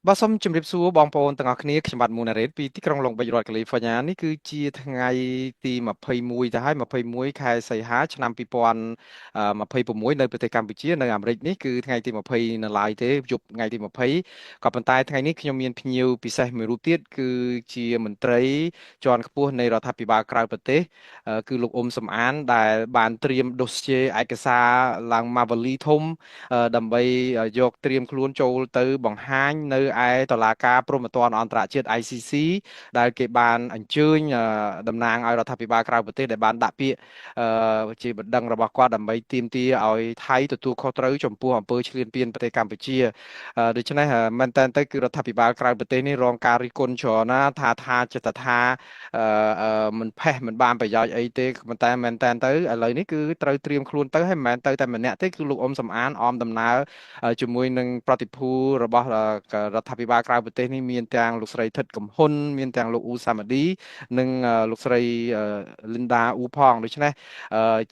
បាទសូមជម្រាបសួរបងប្អូនទាំងអស់គ្នាខ្ញុំបាទមូណារ៉េតពីទីក្រុងឡុងបិចរដ្ឋកាលីហ្វ័រញ៉ានេះគឺជាថ្ងៃទី21ទៅហើយ21ខែសីហាឆ្នាំ2026នៅប្រទេសកម្ពុជានៅអាមេរិកនេះគឺថ្ងៃទី20នៅឡើយទេយប់ថ្ងៃទី20ក៏ប៉ុន្តែថ្ងៃនេះខ្ញុំមានភ្ញៀវពិសេសមួយរូបទៀតគឺជាមន្ត្រីជាន់ខ្ពស់នៃរដ្ឋាភិបាលក្រៅប្រទេសគឺលោកអ៊ុំសំអានដែលបានត្រៀមដូសជាឯកសារឡើងមកវលីធំដើម្បីយកត្រៀមខ្លួនចូលទៅបង្ហាញនៅឯតុលាការព្រហ្មទណ្ឌអន្តរជាតិ ICC ដែលគេបានអញ្ជើញតំណាងឲ្យរដ្ឋាភិបាលក្រៅប្រទេសដែលបានដាក់ពាក្យជាបណ្ដឹងរបស់គាត់ដើម្បីទាមទារឲ្យថៃទទួលខុសត្រូវចំពោះអំពើឈ្លានពានប្រទេសកម្ពុជាដូច្នេះមែនតើទៅគឺរដ្ឋាភិបាលក្រៅប្រទេសនេះរងការរិះគន់ច្រើនណាថាចិត្តថាមិនផេះមិនបានប្រយោជន៍អីទេប៉ុន្តែមែនតើទៅឥឡូវនេះគឺត្រូវត្រៀមខ្លួនទៅហើយមិនមែនទៅតែម្នាក់ទេគឺលោកអ៊ុំសំអានអមដំណើរជាមួយនឹងប្រតិភូរបស់រដ្ឋាភិបាលក្រៅប្រទេសនេះមានទាំងលោកស្រីថិតកំហ៊ុនមានទាំងលោកអ៊ូសាម៉ាឌីនិងលោកស្រីលីនដាអ៊ូផងដូច្នេះ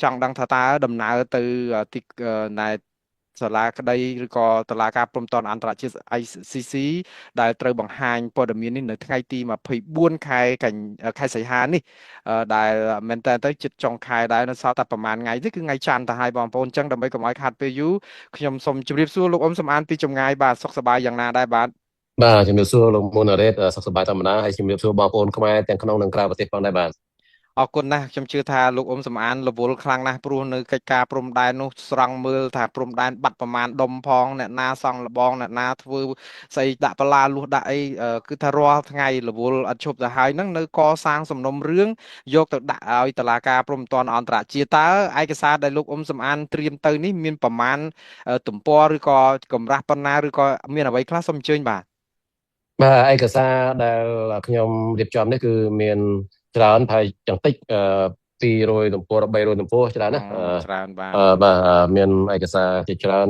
ចង់ដឹងថាតើដំណើរទៅទីណែសាលាក្តីឬក៏តុលាការព្រហ្មទណ្ឌអន្តរជាតិ ICC ដែលត្រូវបង្ហាញព័ត៌មាននេះនៅថ្ងៃទី24ខែសីហានេះដែលមែនតើទៅជិតចុងខែដែរនៅសល់តែប្រហែលថ្ងៃទេគឺថ្ងៃច័ន្ទទៅហើយបងប្អូនអញ្ចឹងដើម្បីកុំឲ្យខាត់ពេលយូរខ្ញុំសូមជម្រាបសួរលោកអ៊ុំសំអានពីចម្ងាយបាទសុខសប្បាយយ៉ាងណាដែរបាទជំរាបសួរលោកមូណារ៉េតសុខសប្បាយធម្មតាហើយជំរាបសួរបងប្អូនខ្មែរទាំងក្នុងនិងក្រៅប្រទេសផងដែរបាទអរគុណណាស់ខ្ញុំជឿថាលោកអ៊ុំសំអានរវល់ខ្លាំងណាស់ព្រោះនៅកិច្ចការព្រំដែននោះស្រង់មើលថាព្រំដែនបាត់ប្រមាណដុំផងអ្នកណាសង់លបងអ្នកណាធ្វើស្អីដាក់បលាលួសដាក់អីគឺថារាល់ថ្ងៃរវល់អត់ឈប់ទៅហើយនឹងនៅកសាងសំណុំរឿងយកទៅដាក់ឲ្យតុលាការព្រំដែនអន្តរជាតិតើឯកសារដែលលោកអ៊ុំសំអានត្រៀមទៅនេះមានប្រមាណទំព័រឬក៏កម្រាស់ប៉ុណ្ណាឬក៏មានអ្វីខ្លះសូមអញ្ជើញបាទឯកសារដែលខ្ញុំរៀបចំនេះគឺមានច្រើនហើយចង្តិច200ទំព័រ300ទំព័រច្រើនណាច្រើនបាទបាទមានឯកសារជាច្រើន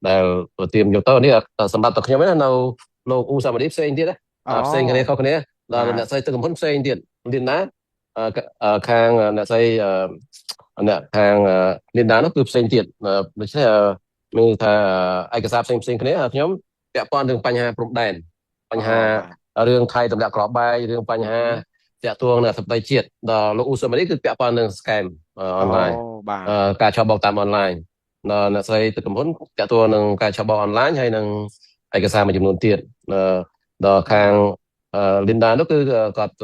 ដែលត្រៀមយកទៅនេះសម្រាប់តែខ្ញុំណានៅលោកអ៊ូសាម៉ាឌីផ្សេងទៀតណាផ្សេងគ្នាខុសគ្នាដល់អ្នកស្រីទឹកកំហ៊ុនផ្សេងទៀតណាខាងអ្នកស្រីអ្នកខាងលីនដានោះគឺផ្សេងទៀតដូច្នេះមានថាឯកសារផ្សេងគ្នាខ្ញុំពាក់ព័ន្ធនឹងបញ្ហាព្រំដែនបញ្ហារឿងថៃទម្លាក់ក្របបែករឿងបញ្ហាតាក់ទងនឹងសន្តិជាតិដល់លោកអ៊ូសាម៉ាឌីគឺពាក់ព័ន្ធនឹង scam អនឡាញការឆបោកតាមអនឡាញដល់អ្នកស្រីទឹកកំហ៊ុនតាក់ទងនឹងការឆបោកអនឡាញហើយនឹងឯកសារមួយចំនួនទៀតដល់ខាងលីនដានោះគឺគាត់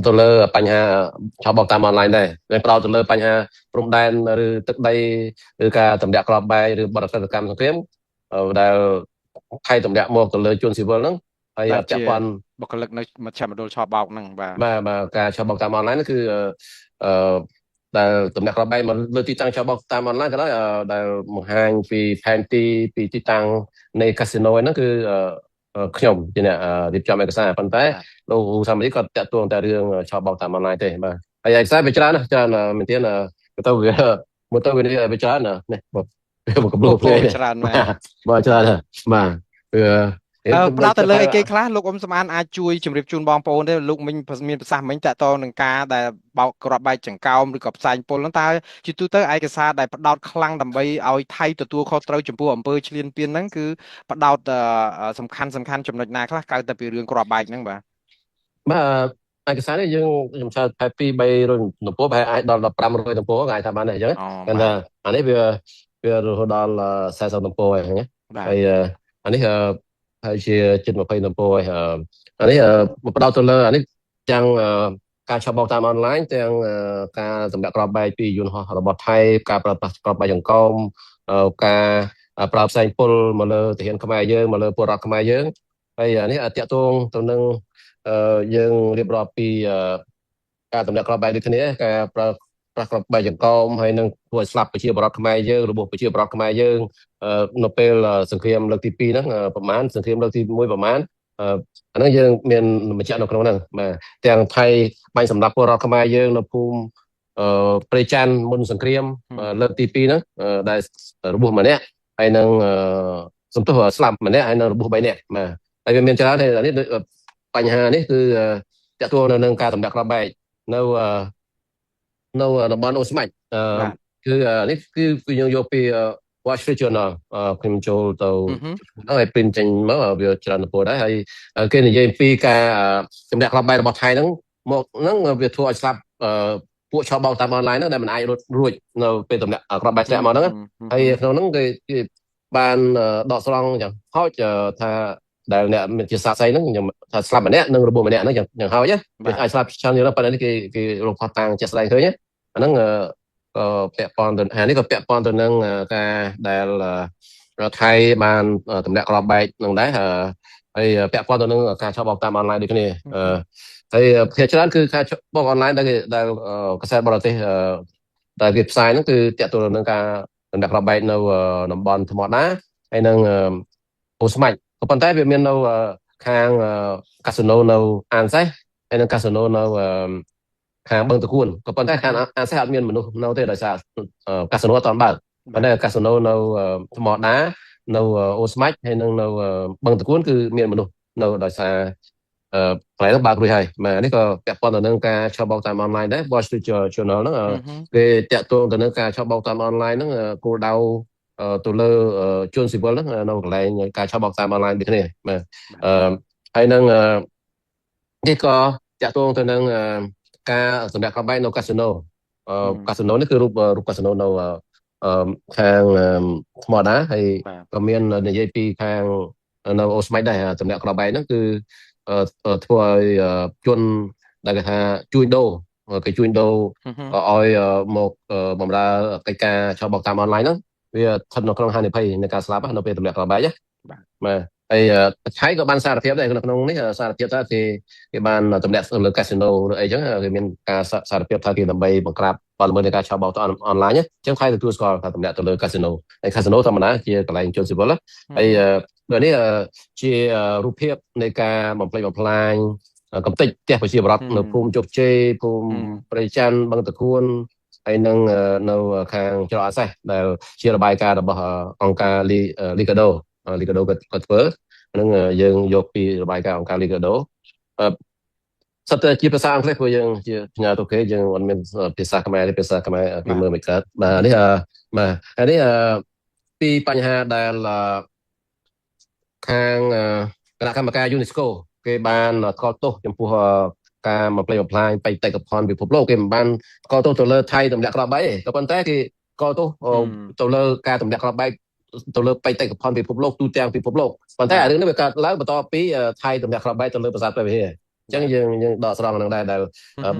ទៅលើបញ្ហាឆបោកតាមអនឡាញដែរហើយផ្ដោតទៅលើបញ្ហាព្រំដែនឬទឹកដីឬការទម្លាក់ក្របបែកឬបរិយាកម្មសង្គ្រាមដែលថៃទម្លាក់មកទៅលើជនស៊ីវិលហ្នឹងហើយពាក់ព័ន្ធបុគ្គលិកនៅមជ្ឈមណ្ឌលឆបោកហ្នឹងបាទការឆបោកតាមអនឡាញគឺដែលទម្លាក់ក្របបែកមកលើទីតាំងឆបោកតាមអនឡាញក៏ដោយដែលបង្ហាញពីផែនទីពីទីតាំងនៃកាស៊ីណូហ្នឹងគឺខ្ញុំជាអ្នករៀបចំឯកសារប៉ុន្តែលោកសាមីក៏តាក់ទងតែរឿងឆបោកតាមអនឡាញទេបាទហើយឯកសារវាច្រើនមែនទេទៅវាមកទៅវាច្រើននេះមកកំពុងភ្លេចច្រើនណាស់បាទច្រើនបាទផ្ដោតទៅលើអីគេខ្លះលោកអ៊ុំសំអានអាចជួយជម្រាបជូនបងប្អូនទេលោកមិញមានប្រសាសន៍មិញតាក់ទងនឹងការដែលបោកក្របបែកចង្កោមឬក៏ផ្សែងពុលហ្នឹងតើជាទូទៅឯកសារដែលផ្ដោតខ្លាំងដើម្បីឲ្យថៃទទួលខុសត្រូវចំពោះអំពើឈ្លានពានហ្នឹងគឺផ្ដោតសំខាន់ចំណុចណាខ្លះកើតតែពីរឿងក្របបែកហ្នឹងបាទឯកសារនេះយើងខ្ញុំឆ្លើយប្រហែល200-300ទំព័រប្រហែលអាចដល់500ទំព័រអាចថាបានដែរអញ្ចឹងតែអានេះវារហូតដល់40ទំព័រហ្នឹងហើយអានេះហើយជាជិត20ទំព័រអានេះផ្ដោតទៅលើអានេះទាំងការឆបោកតាមអនឡាញទាំងការទម្លាក់ក្របបែកពីយន្តហោះរបស់ថៃការប្រើប្រាស់ក្របបែកចង្កោមការប្រើផ្សែងពុលមកលើទាហានខ្មែរយើងមកលើពលរដ្ឋខ្មែរយើងហើយអានេះតាក់ទងទៅនឹងយើងរៀបរាប់ពីការទម្លាក់ក្របបែកដូចគ្នាការប្រើប្រាស់ក្របបែកចង្កោមហើយនឹងធ្វើឲ្យស្លាប់ប្រជាពលរដ្ឋខ្មែរយើងរបួសប្រជាពលរដ្ឋខ្មែរយើងនៅពេលសង្គ្រាមលើកទី2ហ្នឹងប្រហែលសង្គ្រាមលើកទី1ប្រហែលអាហ្នឹងយើងមានបញ្ជាក់នៅក្នុងហ្នឹងបាទទាំងថៃបាញ់សម្លាប់ពលរដ្ឋខ្មែរយើងនៅភូមិព្រៃច័ន្ទមុនសង្គ្រាមលើកទី2ហ្នឹងដែលរបួសម្នាក់ហើយនឹងសំទោសស្លាប់ម្នាក់ហើយនឹងរបួស3នាក់បាទហើយវាមានច្រើនហើយនេះបញ្ហានេះគឺតាក់ទងនៅនឹងការទម្លាក់ក្របបែកនៅតំបន់អូស្មាច់គឺនេះគឺយើងយកពី Wall Street Journal ខ្ញុំចូលទៅហើយ print ចេញមកវាច្រើនទៅដែរហើយគេនិយាយពីការចម្លាក់ក្របបែករបស់ថៃហ្នឹងមកហ្នឹងវាធ្វើឲ្យស្លាប់ពួកឆោបបោកតាមអនឡាញហ្នឹងដែលមិនអាចរត់រួចនៅពេលតម្លាក់ក្របបែកធ្លាក់មកហ្នឹងហើយក្នុងហ្នឹងគេបានដកស្រង់យ៉ាងហោចថាដែលអ្នកមានជាសាស្ត្រីហ្នឹងខ្ញុំថាស្លាប់ម្នាក់និងរបួសម្នាក់ហ្នឹងយ៉ាងហោចគេអាចស្លាប់ច្រើនយូរប៉ុន្តែនេះគេរកផុសតាំងជាក់ស្ដែងឃើញអាហ្នឹងក៏ពាក់ព័ន្ធទៅនេះក៏ពាក់ព័ន្ធទៅនឹងការដែលថៃបានទម្លាក់ក្របបែកនឹងដែរហើយពាក់ព័ន្ធទៅនឹងការឆបោកតាមអនឡាញដូចគ្នាហើយភាគច្រើនគឺការឆបោកអនឡាញដែលកាសែតបរទេសដែលគេផ្សាយហ្នឹងគឺតាក់ទងនឹងការទម្លាក់ក្របបែកនៅតំបន់ថ្មដាហើយនឹងអូស្មាច់ក៏ប៉ុន្តែវាមាននៅខាងកាស៊ីណូនៅអានសេះហើយនឹងកាស៊ីណូនៅខាងបឹងតគួនក៏ប៉ុន្តែខាងអាសេះអត់មានមនុស្សនៅទេដោយសារកាស៊ីណូអត់ទាន់បើកប៉ុន្តែកាស៊ីណូនៅថ្មដានៅអូស្មាច់ហើយនឹងនៅបឹងតគួនគឺមានមនុស្សនៅដោយសារកន្លែងនោះបើករួចហើយនេះក៏ពាក់ព័ន្ធទៅនឹងការឆបោកតាមអនឡាញដែរ Wall Street Journal ហ្នឹងគេតាក់ទងទៅនឹងការឆបោកតាមអនឡាញហ្នឹងគោលដៅទៅលើជនស៊ីវិលហ្នឹងនៅកន្លែងការឆបោកតាមអនឡាញដូចគ្នាហើយនឹងនេះក៏តាក់ទងទៅនឹងការសម្រាប់ក្របបែកនៅកាស៊ីណូនេះគឺរូបកាស៊ីណូនៅខាងថ្មដាហើយក៏មាននិយាយពីខាងនៅអូស្មាច់ដែរសម្រាប់ក្របបែកហ្នឹងគឺធ្វើឲ្យជនដែលគេថាជួញដូរគេជួញដូរឲ្យមកបម្រើកិច្ចការឆបោកតាមអនឡាញហ្នឹងវាស្ថិតនៅក្នុងហានិភ័យនៃការស្លាប់នៅពេលទម្លាក់ក្របបែកបាទហើយថៃក៏បានសារភាពដែរក្នុងនេះសារភាពថាគេបានទម្លាក់លើកាស៊ីណូឬអីចឹងគេមានការសារភាពថាគេដើម្បីបង្ក្រាបបទល្មើសនៃការឆបោកអនឡាញអញ្ចឹងថៃទទួលស្គាល់ថាទម្លាក់ទៅលើកាស៊ីណូហើយកាស៊ីណូធម្មតាជាកន្លែងជនស៊ីវិលហើយនេះជារូបភាពនៃការបំផ្លិចបំផ្លាញកំទេចផ្ទះប្រជាពលរដ្ឋនៅភូមិជោគជ័យភូមិព្រៃច័ន្ទបឹងតគួនហើយនឹងនៅខាងច្រកអាសេះដែលជារបាយការណ៍របស់អង្គការលីកាដូគាត់ធ្វើនឹងយើងយកពីរបាយការណ៍អង្គការលីកាដូសិតតែជាភាសាអង់គ្លេសព្រោះយើងជាផ្ញើទៅគេយើងអត់មានភាសាខ្មែរទេភាសាខ្មែរពីមើលមិនកើតបាទនេះនេះពីបញ្ហាដែលខាងគណៈកម្មការ UNESCO គេបានថ្កោលទោសចំពោះការបំផ្លិចបំផ្លាញបេតិកភណ្ឌពិភពលោកគេមិនបានថ្កោលទោសទៅលើថៃទម្លាក់ក្របបែកទេក៏ប៉ុន្តែគេថ្កោលទោសទៅលើការទម្លាក់ក្របបែកទៅលើបេតិកភណ្ឌពិភពលោកទូទាំងពិភពលោកប៉ុន្តែរឿងនេះវាកើតឡើងបន្ទាប់ពីថៃទម្លាក់ក្របបែកទៅលើប្រាសាទព្រះវិហារអញ្ចឹងយើងដកស្រង់នឹងដែរដែល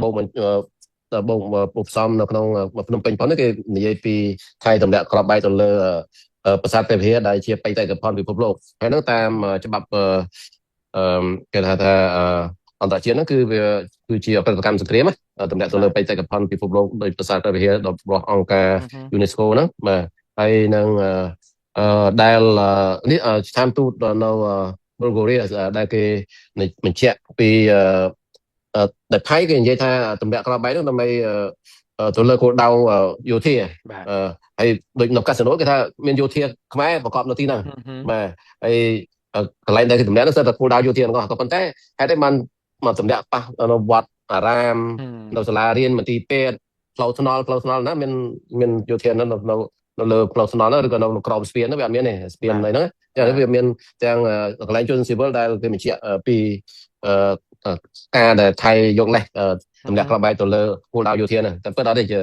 បូកពុកផ្សំនៅក្នុងភ្នំពេញផងនេះគេនិយាយពីថៃទម្លាក់ក្របបែកទៅលើប្រាសាទព្រះវិហារដែលជាបេតិកភណ្ឌពិភពលោកហើយនោះតាមច្បាប់គេថាអន្តរជាតិហ្នឹងគឺវាគឺជាអបិទកម្មសង្គ្រាមទម្លាក់ទៅលើបេតិកភណ្ឌពិភពលោកដោយប្រាសាទព្រះវិហាររបស់អង្គការ UNESCO ហ្នឹងបាទហើយនឹងដែលនេះស្ថានទូតនៅប៊ុលហ្គោរីដែលគេបញ្ជាក់ពីដែលថៃគេនិយាយថាទម្លាក់ក្របបែកនោះដើម្បីទៅលើគោលដៅយោធាហើយដូចនៅកាស៊ីណូគេថាមានយោធាខ្មែរប្រកបនៅទីហ្នឹងបាទហើយកន្លែងដែលគេទម្លាក់នោះគឺតែគោលដៅយោធាទាំងអស់ក៏ប៉ុន្តែហេតុអីបានមកទម្លាក់ប៉ះនៅវត្តអារាមនៅសាលារៀនមន្ទីរពេទ្យផ្លូវថ្នល់ណាមានយោធានៅលើផ្លូវថ្នល់ឬក៏នៅក្រោមស្ពាននោះវាអត់មានទេស្ពានហ្នឹងចឹងវាមានទាំងកន្លែងជនស៊ីវិលដែលគេបញ្ជាក់ពីការដែលថៃយកលេសទម្លាក់ក្របបែកទៅលើគោលដៅយោធាហ្នឹងតែពិតអត់ទេជា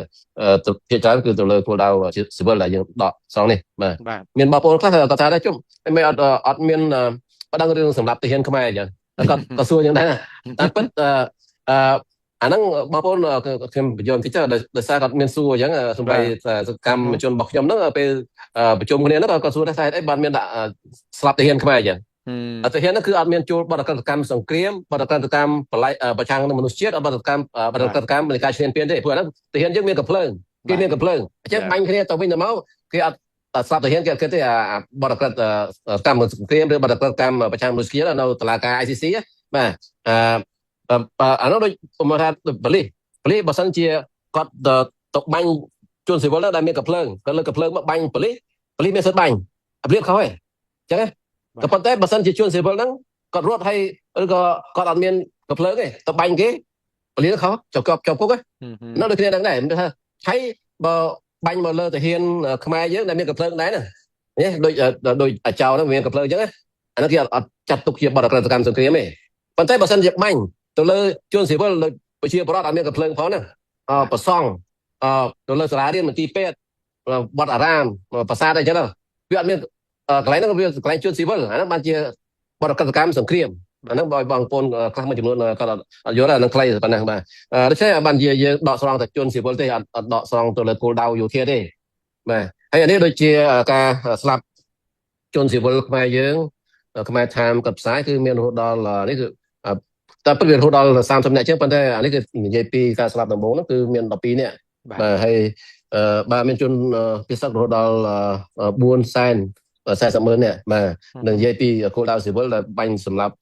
ភាគច្រើនគឺទៅលើគោលដៅស៊ីវិលដែលយើងដកស្រង់នេះបាទមានបងប្អូនខ្លះគាត់ថាដែរជុំមិនអត់មានបដិងរឿងសម្រាប់ទាហានខ្មែរអញ្ចឹងគាត់សួរយ៉ាងដែរតែពិតអាហ្នឹងបងប្អូនខ្ញុំបញ្យល់បន្តិចដោយសារគាត់មានសួរអញ្ចឹងសម្រាប់សកម្មជនរបស់ខ្ញុំហ្នឹងពេលប្រជុំគ្នាហ្នឹងគាត់សួរថាហេតុអីបានមានដាក់ស្លាប់ទាហានខ្មែរអញ្ចឹងទាហានហ្នឹងគឺអត់មានចូលបដិកម្មសង្គ្រាមបដិកម្មប្រឆាំងនឹងមនុស្សជាតិអត់បដិកម្មនៃការឈ្លានពានទេព្រោះអាហ្នឹងទាហានយើងមានកំភ្លើងគេមានកំភ្លើងអញ្ចឹងបាញ់គ្នាទៅវិញទៅមកគេអត់ស្លាប់ទាហានគេគិតទេបដិកម្មសង្គ្រាមឬបដិកម្មប្រឆាំងមនុស្សជាតិនៅតុលាការ ICC បាទអានោះដូចមកថាបលិបើសិនជាគាត់ទៅបាញ់ជនស៊ីវិលដែលមានកំភ្លើងគាត់លើកកំភ្លើងមកបាញ់បលិមានសិទ្ធិបាញ់អព្រាបខុសទេអញ្ចឹងក៏ប៉ុន្តែបើសិនជាជនស៊ីវិលហ្នឹងគាត់រត់ហើយឬក៏គាត់អត់មានកំភ្លើងទេទៅបាញ់គេបលិខុសជាប់គុកហ្នឹងដូចគ្នាដែរមិនថាឆៃបើ បាញ់មកលើតាហ៊ានខ្មែរយើងដែលមានកំភ្លើងដែរណាដូចអាចោហ្នឹងមានកំភ្លើងអញ្ចឹងអានោះគេអត់ចាត់ទុកជាបទអក្រិតកម្មសង្គ្រាមទេប៉ុន្តែបើសិនជាបាញ់ទៅលើជនស៊ីវិលដូចប្រជាពលរដ្ឋអត់មានកំភ្លើងផងណាប្រសង់ទៅលើសាលារៀនមន្ទីរពេទ្យវត្តអារាមប្រាសាទអីចឹងវាអត់មានកន្លែងហ្នឹងវាកន្លែងជនស៊ីវិលអាហ្នឹងបានជាបទអក្រិតកម្មសង្គ្រាមអាហ្នឹងបងប្អូនខ្លះមួយចំនួនគាត់អត់យល់អាហ្នឹងខ្លីប៉ុណ្ណឹងបាទដូច្នេះបានជាយើងដកស្រង់តែជនស៊ីវិលទេអត់ដកស្រង់ទៅលើគោលដៅយោធាទេបាទហើយអានេះដូចជាការស្លាប់ជនស៊ីវិលខ្មែរយើងខ្មែរថាមกับផ្សាយគឺមានរហូតដល់នេះគឺតែពិតវារហូតដល់30នាក់ជាងប៉ុន្តែអានេះគឺនិយាយពីការស្លាប់ដំបូងហ្នឹងគឺមាន12នាក់បាទហើយបាទមានជនពិសេសរហូតដល់440,000នាក់បាទនឹងនិយាយពីគោលដៅស៊ីវិលដែលបាញ់សម្លាប់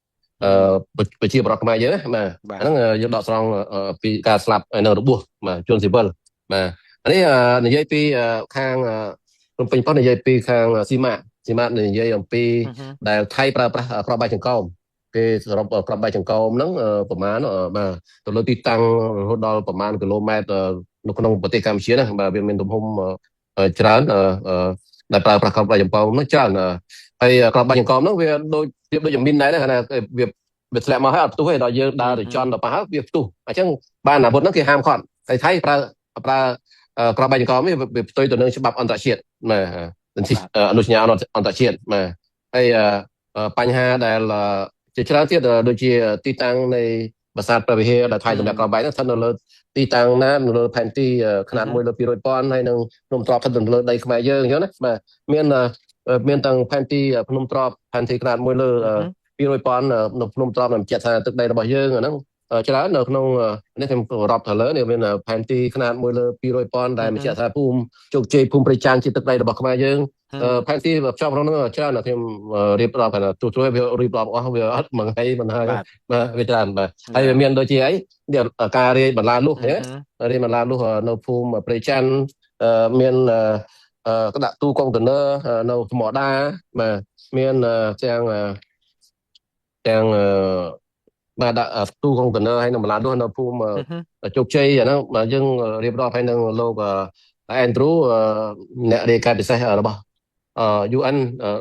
ប្រជាប្រដ្ឋខ្មែរយើងបាទហ្នឹងយើងដកស្រង់ពីការស្លាប់នៅរបួសបាទជនស៊ីវិលបាទនេះនិយាយពីខាងភ្នំពេញប៉ុននិយាយពីខាងស៊ីម៉ានិយាយអំពីដែលថៃប្រើប្រាស់ក្របបែកចង្កោមគេសរុបក្របបែកចង្កោមហ្នឹងប្រមាណបាទទៅលើទីតាំងរហូតដល់ប្រមាណគីឡូម៉ែត្រនៅក្នុងប្រទេសកម្ពុជាណាបាទវាមានទំហំច្រើនដែលប្រើប្រាស់ក្របបែកចង្កោមហ្នឹងច្រើនហើយក្របបែកចង្កោមហ្នឹងវាដូចយ៉ាងមីនដែរណាវាធ្លាក់មកហើយអត់ផ្ទុះទេដល់យើងដើរទៅចន់ដល់ប៉ះហើយវាផ្ទុះអញ្ចឹងបានអាវុធហ្នឹងគេហាមឃាត់តែថៃប្រើក្របបែកចង្កោមនេះវាផ្ទុយទៅនឹងច្បាប់អន្តរជាតិបាទអនុសញ្ញាអន្តរជាតិបាទហើយបញ្ហាដែលជាច្រើនទៀតដូចជាទីតាំងនៃប្រាសាទព្រះវិហារដែលថៃសម្រាប់ក្របបែកហ្នឹងស្ថិតនៅលើទីតាំងណានៅលើផែនទីຂະຫນាត1 លើ 200,000 ហើយនឹងភ្នំទ្របស្ថិតនៅលើដីខ្មែរយើងអញ្ចឹងណាបាទមានទាំងផែនទីភ្នំទ្របផែនទីຂະຫນាត1 លើ 200,000 នៅភ្នំទ្របនឹងបញ្ជាក់ថាទឹកដីរបស់យើងអាហ្នឹងច្រើននៅក្នុងនេះខ្ញុំរាប់ទៅលើនេះមានផែនទីຂະຫນាត1 លើ 200,000 ដែលបញ្ជាក់ថាភូមិជោគជ័យភូមិព្រៃច័ន្ទជាទឹកដីរបស់ខ្មែរយើងផែនទីផ្សំក្នុងនោះច្រើនខ្ញុំរៀបរាប់ថាទូវារៀបរាប់អស់វាអត់មួយថ្ងៃមិនហើយបាទវាច្រើនបាទហើយវាមានដូចជាអីការរាយបន្លាលុះរាយបន្លាលុះនៅភូមិព្រៃច័ន្ទមានក៏ដាក់ទូកុងតឺន័រនៅថ្មដាបាទមានទាំងបាទដាក់ទូកុងតឺន័រហើយនៅបន្លាលុះនៅភូមិជោគជ័យអាហ្នឹងយើងរៀបរាប់ហើយនឹងលោកAndrew អ្នករាយការណ៍ពិសេសរបស់UN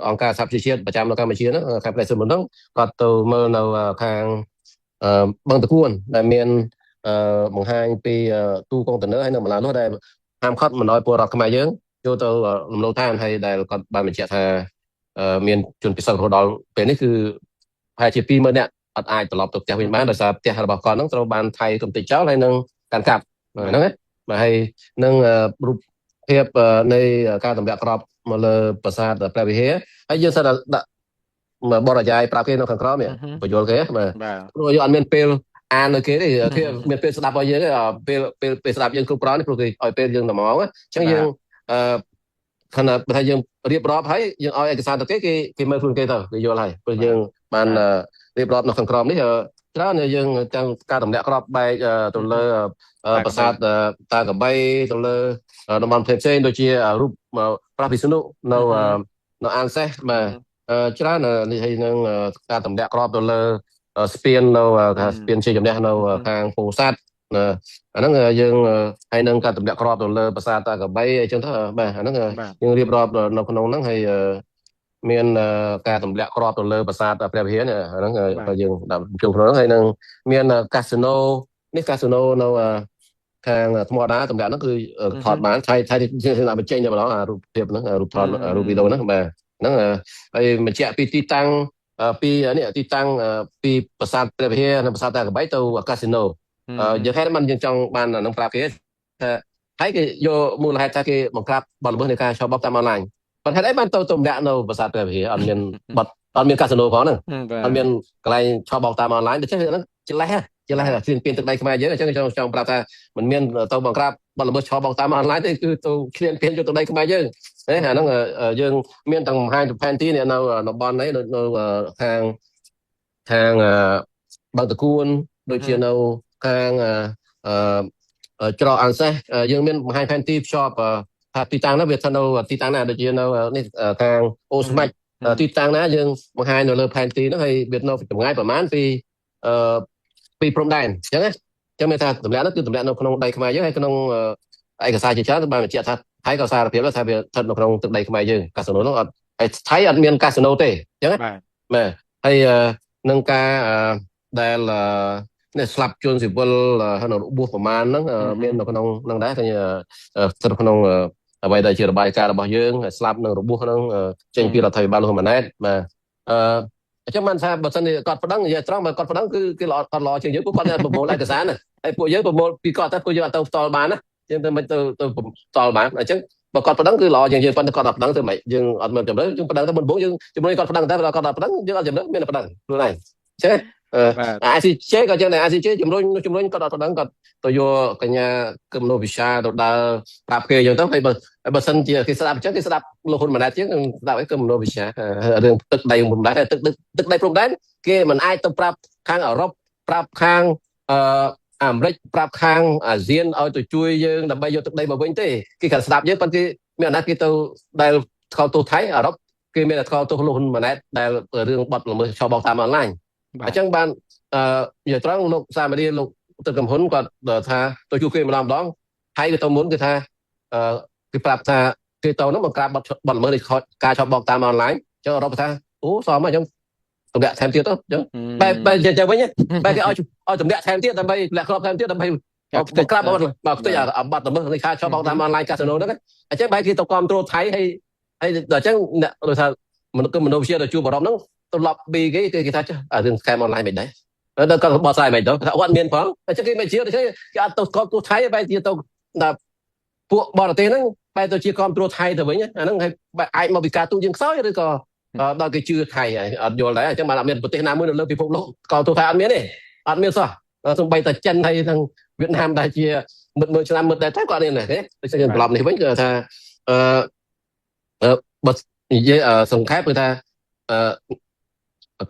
អង្គការសហប្រជាជាតិប្រចាំនៅកម្ពុជាហ្នឹងខាងប្រទេសមុនហ្នឹងគាត់ទៅមើលនៅខាងបឹងតគួនដែលមានបង្ហាញពីទូកុងតឺន័រហើយនៅបន្លានោះដែលហាមឃាត់មិនឲ្យពលរដ្ឋខ្មែរយើងចូលទៅលំនៅឋានហើយដែលគាត់បានបញ្ជាក់ថាមានជនពិសេសរហូតដល់ពេលនេះគឺប្រហែលជា20,000នាក់អត់អាចត្រឡប់ទៅផ្ទះវិញបានដោយសារផ្ទះរបស់គាត់ហ្នឹងត្រូវបានថៃរំទេចចោលហើយនឹងកាន់កាប់ហ្នឹងណាបាទហើយនឹងរូបភាពនៃការទម្លាក់គ្រាប់មកលើប្រាសាទព្រះវិហារហើយយើងសិតដាក់បរិយាយប្រាប់គេនៅខាងក្រោមនេះបញ្យល់គេបាទព្រោះយើងអត់មានពេលអាននៅគេទេគេមានពេលស្ដាប់របស់យើងពេលស្ដាប់យើងគ្រប់គ្រាន់នេះព្រោះគេឲ្យពេលយើងតែមកអញ្ចឹងយើងខណៈថាយើងរៀបរាប់ហើយយើងឲ្យឯកសារទៅគេមើលខ្លួនគេទៅគេយល់ហើយព្រោះយើងបានរៀបរាប់នៅខាងក្រោមនេះច្រើនយើងទាំងការទម្លាក់គ្រាប់បែកទៅលើប្រាសាទតាកបីទៅលើតំបន់ផ្សេងៗដូចជារូបព្រះវិស្ណុនៅអានសេះបាទច្រើននេះហើយនឹងការទម្លាក់គ្រាប់ទៅលើស្ពាននៅស្ពានជ័យជំនះនៅខាងពោធិ៍សាត់អាហ្នឹងយើងហើយនឹងការទម្លាក់គ្រាប់ទៅលើប្រាសាទតាកបីអញ្ចឹងទៅបាទអាហ្នឹងយើងរៀបរាប់នៅក្នុងហ្នឹងហើយមានការទម្លាក់គ្រាប់ទៅលើប្រាសាទព្រះវិហារអាហ្នឹងយើងដាក់ចូលក្នុងហ្នឹងហើយនឹងមានកាស៊ីណូនេះកាស៊ីណូនៅខាងថ្មដាទម្លាក់ហ្នឹងគឺថតបានថៃយើងដាក់បញ្ចេញតែម្ដងអារូបភាពហ្នឹងរូបថតរូបវីដេអូហ្នឹងបាទហ្នឹងហើយបញ្ជាក់ពីទីតាំងពីនេះទីតាំងពីប្រាសាទព្រះវិហារនិងប្រាសាទតាកបីទៅកាស៊ីណូយើងហេតុមិនយើងចង់បាននឹងប្រាប់គេថាហើយគេយកមូលហេតុថាគេបង្ក្រាបបទល្មើសនៃការឆបោកតាមអនឡាញប៉ុន្តែហេតុអីបានទៅទម្លាក់នៅប្រាសាទព្រះវិហារអត់មានកាស៊ីណូផងហ្នឹងអត់មានកន្លែងឆបោកតាមអនឡាញដូច្នេះហ្នឹងច្រឡេះស្ពានទឹកដីខ្មែរយើងអញ្ចឹងចង់ប្រាប់ថាមិនមានទៅបង្ក្រាបបទល្មើសឆបោកតាមអនឡាញទេគឺទៅឈ្លានពានយកទឹកដីខ្មែរយើងអាហ្នឹងយើងមានទាំងបង្ហាញផែនទីនៅតំបន់នេះនៅខាងបឹងតគួនដូចជានៅខាងច្រកអានសេះយើងមានបង្ហាញផែនទីភ្ជាប់ថាទីតាំងនោះវាស្ថិតនៅទីតាំងណាដូចជានៅនេះខាងអូស្មាច់ទីតាំងណាយើងបង្ហាញនៅលើផែនទីនោះហើយវានៅចម្ងាយប្រហែលពីព្រំដែនអញ្ចឹងមានថាទម្លាក់នោះគឺទម្លាក់នៅក្នុងដីខ្មែរយើងហើយក្នុងឯកសារជាច្រើនបានបញ្ជាក់ថា ថៃក៏សារភាពថាវាស្ថិតនៅក្នុងទឹកដីខ្មែរយើងកាស៊ីណូនោះអត់ហើយថៃអត់មានកាស៊ីណូទេអញ្ចឹងបាទហើយនឹងការដែលនេះស្លាប់ជនស៊ីវិលហើយនៅរបួសប្រមាណហ្នឹងមាននៅក្នុងហ្នឹងដែរឃើញស្ថិតក្នុងអ្វីដែលជារបាយការណ៍របស់យើងស្លាប់នឹងរបួសហ្នឹងចេញពីរដ្ឋាភិបាលលោកហ៊ុនម៉ាណែតបាទអញ្ចឹងបានថាបើសិនជាគាត់ប្តឹងនិយាយត្រង់បើគាត់ប្តឹងគឺគេល្អជាងយើងពួកគាត់ប្រមូលឯកសារណាហើយពួកយើងប្រមូលពីគាត់ទៅពួកយើងអត់ទៅផ្ទាល់បានណាយើងទៅមិនទៅផ្ទាល់បានអញ្ចឹងបើគាត់ប្តឹងគឺល្អជាងយើងប៉ុន្តែគាត់អត់ប្តឹងទៅមិនយើងអត់មានជំរឿយើងប្តឹងទៅមុនបងយើងជំរឿគាត់ប្តឹងតែគាត់អត់ប្តឹងយើងអត់ជំរឿមានតែប្តឹងខ្លួនឯងចេះICJ ក៏ចឹងដែរ ICJ ជំរុញគាត់អត់ប្តឹងគាត់ទៅយកកញ្ញាគឹមនោវិសាទៅដើរប្រាប់គេអញ្ចឹងទៅហើយបើសិនជាគេស្ដាប់អញ្ចឹងគេស្ដាប់លោកហ៊ុនម៉ាណែតជាងស្ដាប់អីគឹមនោវិសារឿងទឹកដីព្រំដែនទឹកដីព្រំដែនគេមិនអាចទៅប្រាប់ខាងអឺរ៉ុបប្រាប់ខាងអាមេរិកប្រាប់ខាងអាស៊ានឲ្យទៅជួយយើងដើម្បីយកទឹកដីមកវិញទេគេគាត់ស្ដាប់យើងប៉ុន្តែមានអាណត្តិគេទៅដែលថ្កោលទោសថៃអឺរ៉ុបគេមានតែថ្កោលទោសលោកហ៊ុនម៉ាណែតដែលរឿងបទល្មើសឆបោកតាមអនឡាញអញ្ចឹងបាននិយាយត្រង់លោកសាមរីលោកទឹកកំហ៊ុនគាត់ថាទៅជួបគេម្ដងហើយទៅមុនគឺថាគេប្រាប់ថាគេទៅនោះបង្ក្រាបបទល្មើសនៃការឆបោកតាមអនឡាញអញ្ចឹងអឺរ៉ុបថាអូសមអញ្ចឹងតម្លាក់ថែមទៀតទៅអញ្ចឹងបែបអញ្ចឹងវិញបែបគេឲ្យតម្លាក់ថែមទៀតដើម្បីលាក់គ្រាប់ថែមទៀតដើម្បីបង្ក្រាបបទខ្ទេចបទល្មើសនៃការឆបោកតាមអនឡាញកាស៊ីណូហ្នឹងអញ្ចឹងបែបគេទៅគ្រប់គ្រងថៃហើយអញ្ចឹងអ្នកដូចថាមនុស្សវិទ្យាទៅជួបអឺរ៉ុបហ្នឹងទៅឡប់ពីគេថារឿងស្កែមអនឡាញមិនដែរដល់គាត់បោះស្រាយមិនទៅថាអត់មានផងអញ្ចឹងគេមិនជឿទេគេអត់ទៅគ្រប់គ្រងថៃបែរជាទៅដល់ពួកបរទេសហ្នឹងបែរទៅជាគ្រប់គ្រងថៃទៅវិញអាហ្នឹងហើយអាចមកពីការទូយើងខ្សោយឬក៏ដល់គេជឿថៃអត់យល់ដែរអញ្ចឹងបានអត់មានប្រទេសណាមួយនៅលើពិភពលោកគ្រប់គ្រងថៃអត់មានទេអត់មានសោះសូម្បីតែចិនហើយទាំងវៀតណាមដែលជាមិត្តមើលឆ្នាំមិត្តដែរតែគាត់នេះណាគេដូចជាប្រឡប់នេះវិញគឺថាបើនិយាយសង្ខេបគឺថា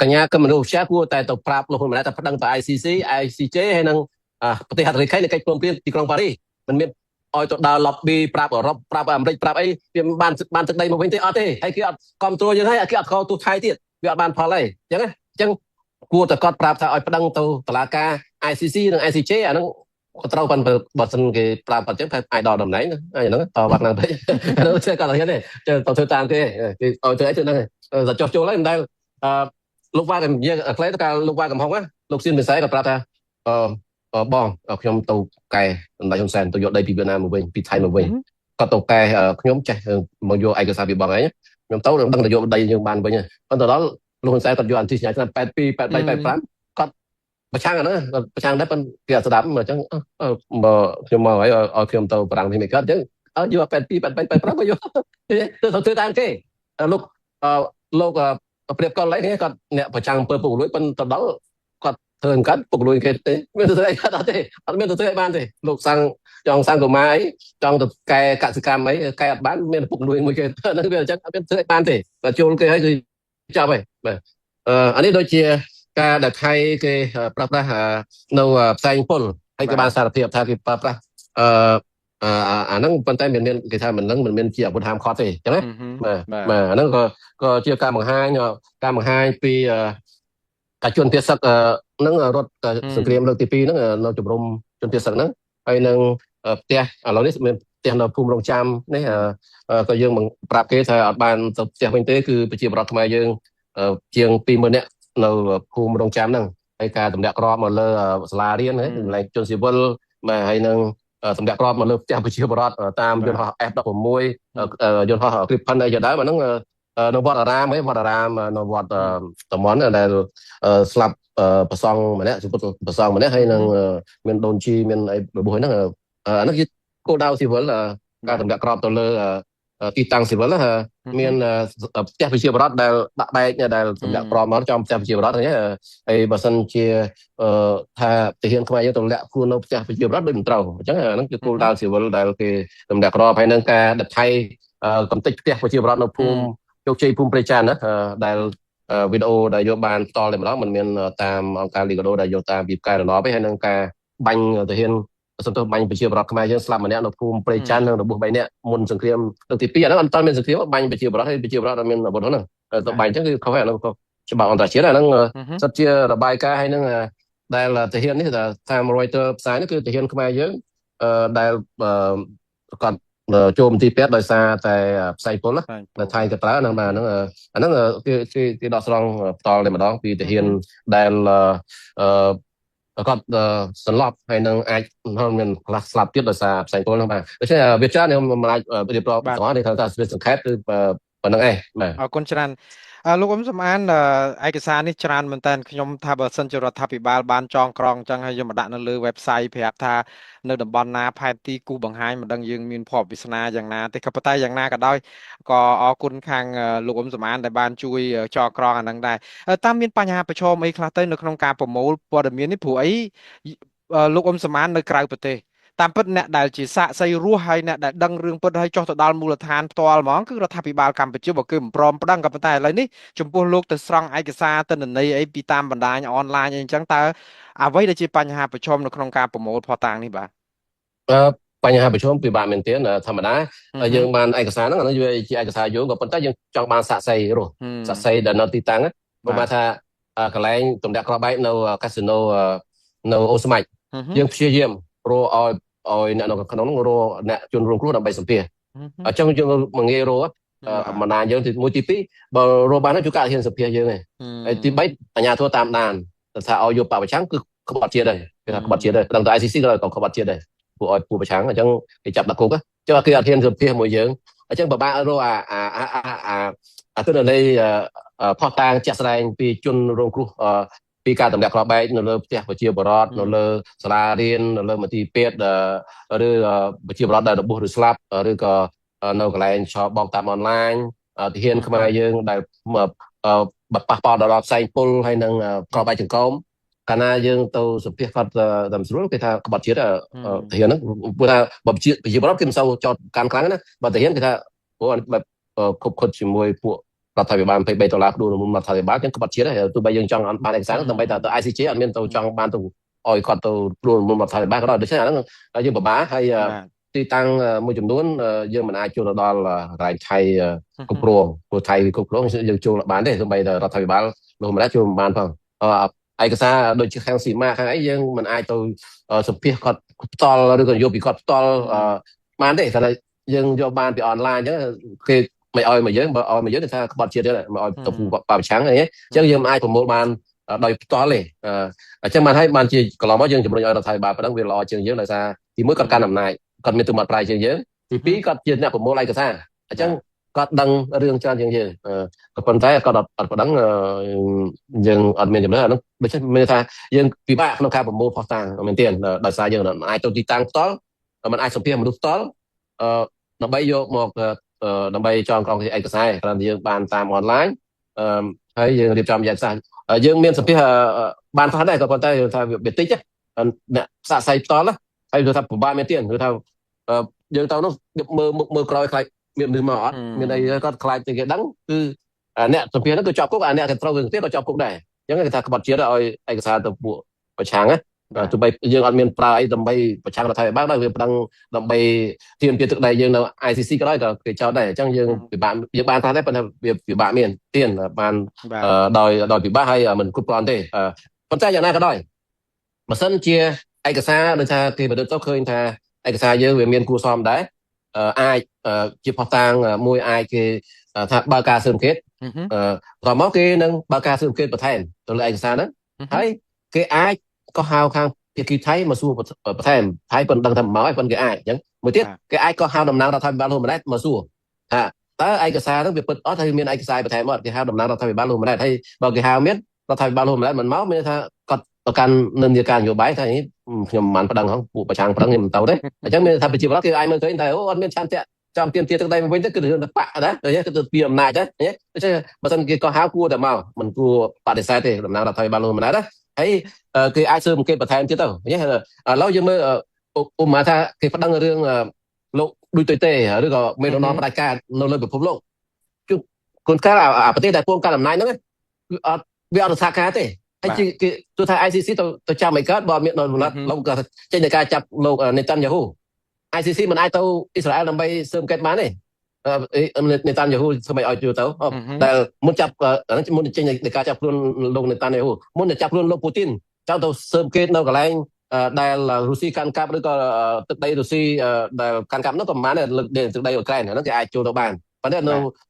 កញ្ញាគឹមមនុស្សជាគួរតែទៅប្រាប់លោកហ៊ុនម៉ាណែតថាប្តឹងទៅ ICJ ហើយនឹងប្រទេសហត្ថលេខីនៃកិច្ចព្រមព្រៀងទីក្រុងប៉ារីសមិនមានឲ្យទៅដើរ lobby ប្រាប់អឺរ៉ុបប្រាប់អាមេរិកប្រាប់អីវាបានទឹកដីមកវិញទេអត់ទេហើយគេអត់គ្រប់គ្រងយើងហើយគេអត់ខកទូថៃទៀតវាអត់បានផលអីអញ្ចឹងគួរតែគាត់ប្រាប់ថាឲ្យប្តឹងទៅតុលាការ ICC និង ICJ អាហ្នឹងក៏ត្រូវប៉ុន្តែបើសិនគេប្រាប់គាត់អញ្ចឹងអាចដល់តំណែងហ្នឹងតបាក់ហ្នឹងទៅហ្នឹងចេះគាត់ហ៊ានទេទៅធ្វើតាមគេឲ្យធ្វើអីទៅហ្នឹងតែចោះចូលហើយមិនដែលលោកវ៉ាកំយើងខ្លីទៅការលោកវ៉ាកំហុងលោកសៀនពិស័យក៏ប្រាប់ថាបងខ្ញុំទៅកែសម្ដេចហ៊ុនសែនទៅយកដីពីវៀតណាមមកវិញពីថៃមកវិញគាត់ទៅកែខ្ញុំចេះមកយកឯកសារពីបងឯងខ្ញុំទៅដឹងតែយកដីយើងបានវិញប៉ុន្តែដល់លោកហ៊ុនសែនគាត់យកអន្តរជាតិឆ្នាំ82 83 85គាត់ប្រឆាំងអាហ្នឹងប្រឆាំងដែរប៉ុន្តែគេអត់ស្ដាប់អញ្ចឹងខ្ញុំមកឲ្យខ្ញុំទៅប្រាំងនេះមិនគាត់អញ្ចឹងយក82 83 85មកយកទៅធ្វើតាមគេលោកព្រៀបកលអីនេះគាត់អ្នកប្រចាំអំពើពុករលួយប៉ុន្តែដល់គាត់ធ្វើមិនកាត់ពុករលួយគេទេមានទៅធ្វើអីគាត់អត់ទេអត់មានទៅធ្វើអីបានទេលោកចង់សាំងកុមារអីចង់ទៅកែកសិកម្មអីកែអត់បានមានពុករលួយមួយគេហ្នឹងវាអញ្ចឹងអត់មានធ្វើអីបានទេបើចូលគេហើយគឺចប់ហើយបាទអានេះដូចជាការដែលថៃគេប្រើប្រាស់នៅផ្សែងពុលហើយក៏បានសារភាពថាគេប្រើប្រាស់អាហ្នឹងប៉ុន្តែមានគេថាមិនមានជាអាវុធហាមឃាត់ទេអញ្ចឹងណាបាទអាហ្នឹងក៏ជាការបង្ហាញពីការជនភៀសសឹកហ្នឹងរត់សង្គ្រាមលើកទី2ហ្នឹងនៅជំរំជនភៀសសឹកហ្នឹងហើយនឹងផ្ទះឥឡូវនេះមានផ្ទះនៅភូមិរងចាំនេះក៏យើងប្រាប់គេថាអត់បានទៅផ្ទះវិញទេគឺប្រជាពលរដ្ឋខ្មែរយើងជាង 20,000 នាក់នៅភូមិរងចាំហ្នឹងហើយការទម្លាក់គ្រាប់មកលើសាលារៀនហ្នឹងកន្លែងជនស៊ីវិលបាទហើយនឹងសម្រាប់ក្របមកលើផ្ទះប្រជាពលរដ្ឋតាមយន្តហោះ F16 យន្តហោះ Gripen អីជាដើមអាហ្នឹងនៅវត្តអារាមនៅវត្តតំនដែលស្លាប់ប្រសង់ម្នាក់សុពុតប្រសង់ម្នាក់ហើយនឹងមានដូនជីមានអីរបួសហ្នឹងអាហ្នឹងជាគោលដៅស៊ីវិលការទម្លាក់គ្រាប់ទៅលើទីតាំងស៊ីវិលមានផ្ទះប្រជាពលរដ្ឋដែលដាក់បែកដែលទម្លាក់គ្រាប់មកចំផ្ទះប្រជាពលរដ្ឋហ្នឹងហើយបើសិនជាថាទាហានខ្មែរយើងទម្លាក់ខ្លួននៅផ្ទះប្រជាពលរដ្ឋដូចមិនត្រូវអញ្ចឹងអាហ្នឹងគឺគោលដៅស៊ីវិលដែលគេទម្លាក់គ្រាប់ហើយនឹងការដថៃកំទេចផ្ទះប្រជាពលរដ្ឋនៅភូមិជោគជ័យភូមិព្រៃចានណាដែលវីដេអូដែលយកបានផ្ទាល់តែម្ដងមិនមានតាមអង្គការលីកាដូដែលយកតាមពីកែរណបទេហើយនឹងការបាញ់ទាហានសន្ទុះបាញ់ប្រជាពលរដ្ឋខ្មែរយើងស្លាប់ម្នាក់នៅភូមិព្រៃច័ន្ទនិងរបួស3នាក់មុនសង្គ្រាមលើកទី2អាហ្នឹងអត់ទាន់មានសង្គ្រាមបាញ់ប្រជាពលរដ្ឋហើយប្រជាពលរដ្ឋអត់មានអាវុធហ្នឹងទៅបាញ់អញ្ចឹងគឺខុសហើយអាហ្នឹងខុសច្បាប់អន្តរជាតិអាហ្នឹងសិតជារបាយការណ៍ហើយនឹងដែលទាហាននេះតាម Reuters ផ្សាយនេះគឺទាហានខ្មែរយើងដែលគាត់ chôm tí pet đòi xa tại say phố là thay cái tá năng mà nó anh nó cái đo xong to lên mà đó vì thể hiện đây là còn sân lọp hay năng ai hơn mình là slap tiếp đòi xa say phố năng mà thế là Việt Nam này mà bây giờ có thì thằng ta sẽ khác từ và năng ai mà អរគុណច្រើនលោកអ៊ំសំអានឯកសារនេះច្រើនមែនតើខ្ញុំថាបើសិនជារដ្ឋាភិបាលបានចងក្រងអញ្ចឹងហើយយកមកដាក់នៅលើ website ប្រាប់ថានៅតំបន់ណាផែនទីគូបង្ហាញមិនដឹងយើងមានភ័ព្វវាសនាយ៉ាងណាទេក៏ប៉ុន្តែយ៉ាងណាក៏ដោយក៏អរគុណខាងលោកអ៊ំសំអានដែលបានជួយចងក្រងអានឹងដែរតាមមានបញ្ហាប្រឈមអីខ្លះទៅនៅក្នុងការប្រមូលព័ត៌មាននេះព្រោះអីលោកអ៊ំសំអាននៅក្រៅប្រទេសតាមពិតអ្នកដែលជាសាកសីរស់ហើយអ្នកដែលដឹងរឿងពិតហើយចុះទៅដល់មូលដ្ឋានផ្ទាល់ហ្មងគឺរដ្ឋាភិបាលកម្ពុជាបើគឺមិនព្រមប្តឹងក៏ប៉ុន្តែឥឡូវនេះចំពោះលោកទៅស្រង់ឯកសារទិន្នន័យអីពីតាមបណ្ដាញអនឡាញអីអញ្ចឹងតើអ្វីដែលជាបញ្ហាប្រឈមនៅក្នុងការប្រមូលភស្តុតាងនេះបាទបញ្ហាប្រឈមពីបាទមែនទែនធម្មតាយើងបានឯកសារហ្នឹងអានោះវាជាឯកសារយោងក៏ប៉ុន្តែយើងចង់បានសាកសីរស់សាកសីដែលនៅទីតាំងព្រោះថាកន្លែងទម្លាក់គ្រាប់បែកនៅកាស៊ីណូនៅអូស្មាច់យើងព្យាយាមរកឲ្យអ្នកនៅក្នុងនោះរកអ្នកជនរងគ្រោះដើម្បីសម្ភាសអញ្ចឹងយើងមកងាយរកបណ្ដាយើងទី1ទី2បើរកបានជួនកាលហ៊ានសម្ភាសយើងឯងហើយទី3អញ្ញាធិបតេយ្យតាមដានថាឲ្យយកបពប្រឆាំងគឺក្បត់ជាតិដែរគេថាក្បត់ជាតិដែរដល់តែ ICC ក៏ក្បត់ជាតិដែរពួកឲ្យពួកប្រឆាំងអញ្ចឹងគេចាប់ដាក់គុកចុះគេអត់ហ៊ានសម្ភាសមួយយើងអញ្ចឹងពិបាករកអាទិន្នន័យផុសតាងជាក់ស្ដែងពីជនរងគ្រោះពីការទម្លាក់គ្រាប់បែកនៅលើផ្ទះប្រជាពលរដ្ឋនៅលើសាលារៀននៅលើមន្ទីរពេទ្យឬប្រជាពលរដ្ឋដែលរបួសឬស្លាប់ឬក៏នៅកន្លែងឆោបបោកតាមអនឡាញទាហានខ្មែរយើងដែលបាត់ប៉ះពាល់ដល់ផ្សែងពុលហើយនឹងគ្រាប់បែកចង្កោមកាលណាយើងទៅសម្ភាសគាត់តាមស្រួលគេថាក្បត់ជាតិទាហានហ្នឹងព្រោះថាបើប្រជាពលរដ្ឋគេមិនសូវចោតកាន់ខ្លាំងណាបើទាហានគេថាព្រោះបែបគប់ខុតជាមួយពួករដ្ឋាភិបាល$23ដួលរដ្ឋាភិបាលចឹងក្បត់ជាតិហើយទោះបីយើងចង់បានឯកសារដើម្បីទៅ ICJ អត់មានទៅចង់បានទៅឲ្យគាត់ទៅរួលរដ្ឋាភិបាលក៏ដោយដូច្នេះអាហ្នឹងយើងពិបាកហើយទីតាំងមួយចំនួនយើងមិនអាចចូលទៅដល់កន្លែងថៃគ្រប់គ្រងព្រោះថៃគ្រប់គ្រងយើងចូលបានទេសូម្បីតែរដ្ឋាភិបាលលោកមិនអាចចូលបានផងឯកសារដូចជាខាងស៊ីម៉ាខាងអីយើងមិនអាចទៅសម្ភាសគាត់ផ្ទាល់ឬក៏យកពីគាត់ផ្ទាល់បានទេតែយើងយកបានពីអនឡាញអញ្ចឹងគេមិនឲ្យមកយើងបើឲ្យមកយើងគេថាក្បត់ជាតិទៀតមកឲ្យទៅបប្រឆាំងអីអញ្ចឹងយើងមិនអាចប្រមូលបានដោយផ្ទាល់ទេអញ្ចឹងបានហើយបានជាកន្លងមកយើងជំរុញឲ្យរដ្ឋាភិបាលប៉ុណ្ណឹងវាល្អជាងយើងដោយសារទីមួយគាត់កាន់អំណាចគាត់មានទូមាត់ប្រាយជាងយើងទីពីរគាត់ជាអ្នកប្រមូលឯកសារអញ្ចឹងគាត់ដឹងរឿងច្រើនជាងយើងក៏ប៉ុន្តែគាត់អត់ប៉ុណ្ណឹងយើងអត់មានចំណេះអានោះដូច្នេះមានថាយើងពិបាកក្នុងការប្រមូលផុសតាងមែនទេដោយសារយើងអាចទៅទីតាំងផ្ទាល់មិនអាចសម្ភាសមនុស្សផ្ទាល់ដើម្បីយកមកដើម្បីចងក្រងឯកសារគ្រាន់តែយើងបានតាមអនឡាញហើយយើងរៀបចំឯកសារយើងមានសម្ភាសបានខ្លះដែរក៏ប៉ុន្តែថាវាតិចអ្នកសាកសីផ្ទាល់ហើយថាពិបាកមែនទេគឺថាយើងទៅនោះមើលក្រោយខ្លាចមានមនុស្សមកអត់មានអីគាត់ខ្លាចតែគេដឹងគឺអ្នកសម្ភាសហ្នឹងគឺជាប់គុកអ្នកគេត្រូវរឿងទៀតក៏ជាប់គុកដែរអញ្ចឹងគេថាក្បត់ជាតិឲ្យឯកសារទៅពួកប្រឆាំងណាទោះបីយើងអត់មានប្រើអីដើម្បីប្រឆាំងរដ្ឋាភិបាលដែរវាប្រឹងដើម្បីទាមទារទឹកដីយើងនៅ ICC ក៏ដោយក៏គេចោទដែរអញ្ចឹងយើងពិបាកយើងបានខ្លះដែរប៉ុន្តែវាពិបាកមានទៀនបានដោយពិបាកហើយមិនគ្រប់គ្រាន់ទេប៉ុន្តែយ៉ាងណាក៏ដោយបើសិនជាឯកសារដូចថាគេបដិទៅឃើញថាឯកសារយើងវាមានគួរសមដែរអាចជាផុសតាងមួយអាចគេថាបើការស៊ើបអង្កេតបន្តមកគេនឹងបើការស៊ើបអង្កេតបន្ថែមទៅលើឯកសារហ្នឹងហើយគេអាចក៏ហៅខាងភាគីថៃមកសួរបន្ថែមថៃប៉ុណ្ណឹងថាមកហើយប៉ុន្តែគេអាចអញ្ចឹងមួយទៀតគេអាចក៏ហៅតំណាងរដ្ឋាភិបាលលោកម្ដេចមកសួរថាតើឯកសារហ្នឹងវាពិតអត់ហើយមានឯកសារបន្ថែមអត់គេហៅតំណាងរដ្ឋាភិបាលលោកម្ដេចហើយបើគេហៅមានរដ្ឋាភិបាលលោកម្ដេចមិនមកមានថាគាត់ប្រកាន់និន្នាការនយោបាយថាខ្ញុំមិនប្តឹងហងពួកប្រឆាំងប្តឹងខ្ញុំមិនទៅទេអញ្ចឹងមានថាប្រជាពលរដ្ឋគេអាចមើលឃើញតែអូអត់មានឆន្ទៈចាំទាមទារទឹកដីមកវិញទៅគឺរឿងបាក់ណាគឺទៅពីអំណាចណាដូច្នេះបើមិនគេក៏ហៅគួរតែមកមិនគួរបដិសេធទេតំណាងរដ្ឋាភិបាលលោកម្ដេចណាហើយគេអាចស៊ើបអង្កេតបន្ថែមទៀតទៅឥឡូវយើងមើលឧបមាថាគេប្តឹងរឿងលោកដូចទៅទេឬក៏មេដឹកនាំផ្ដាច់ការនៅលើពិភពលោកជួនកាលប្រទេសដែលពងកាន់អំណាចហ្នឹងគឺអត់វាអត់រក្សាការទេហើយគេទូថា ICC ទៅចាប់មិនកើតបើមានដល់លោកក៏ចេញនៃការចាប់លោកនេតាន់យ៉ាហ៊ូ ICC មិនអាចទៅអ៊ីស្រាអែលដើម្បីស៊ើបអង្កេតបានទេនេតាន់យ៉ាហ៊ូស្មីឲ្យជួយទៅដែលមុនចាប់មុនចេញនៃការចាប់ខ្លួនលោកនេតាន់យ៉ាហ៊ូមុនចាប់ខ្លួនលោកពូទីនចង់ទៅស៊ើបអង្កេតនៅកន្លែង ដែលរុស្ស៊ីកាន់កាប់ឬក៏ទឹកដីរុស្ស៊ីដែលកាន់កាប់នោះក៏មិនបានលើកទឹកដីអ៊ុក្រែនហ្នឹងគេអាចចូលទៅបានប៉ុន្តែ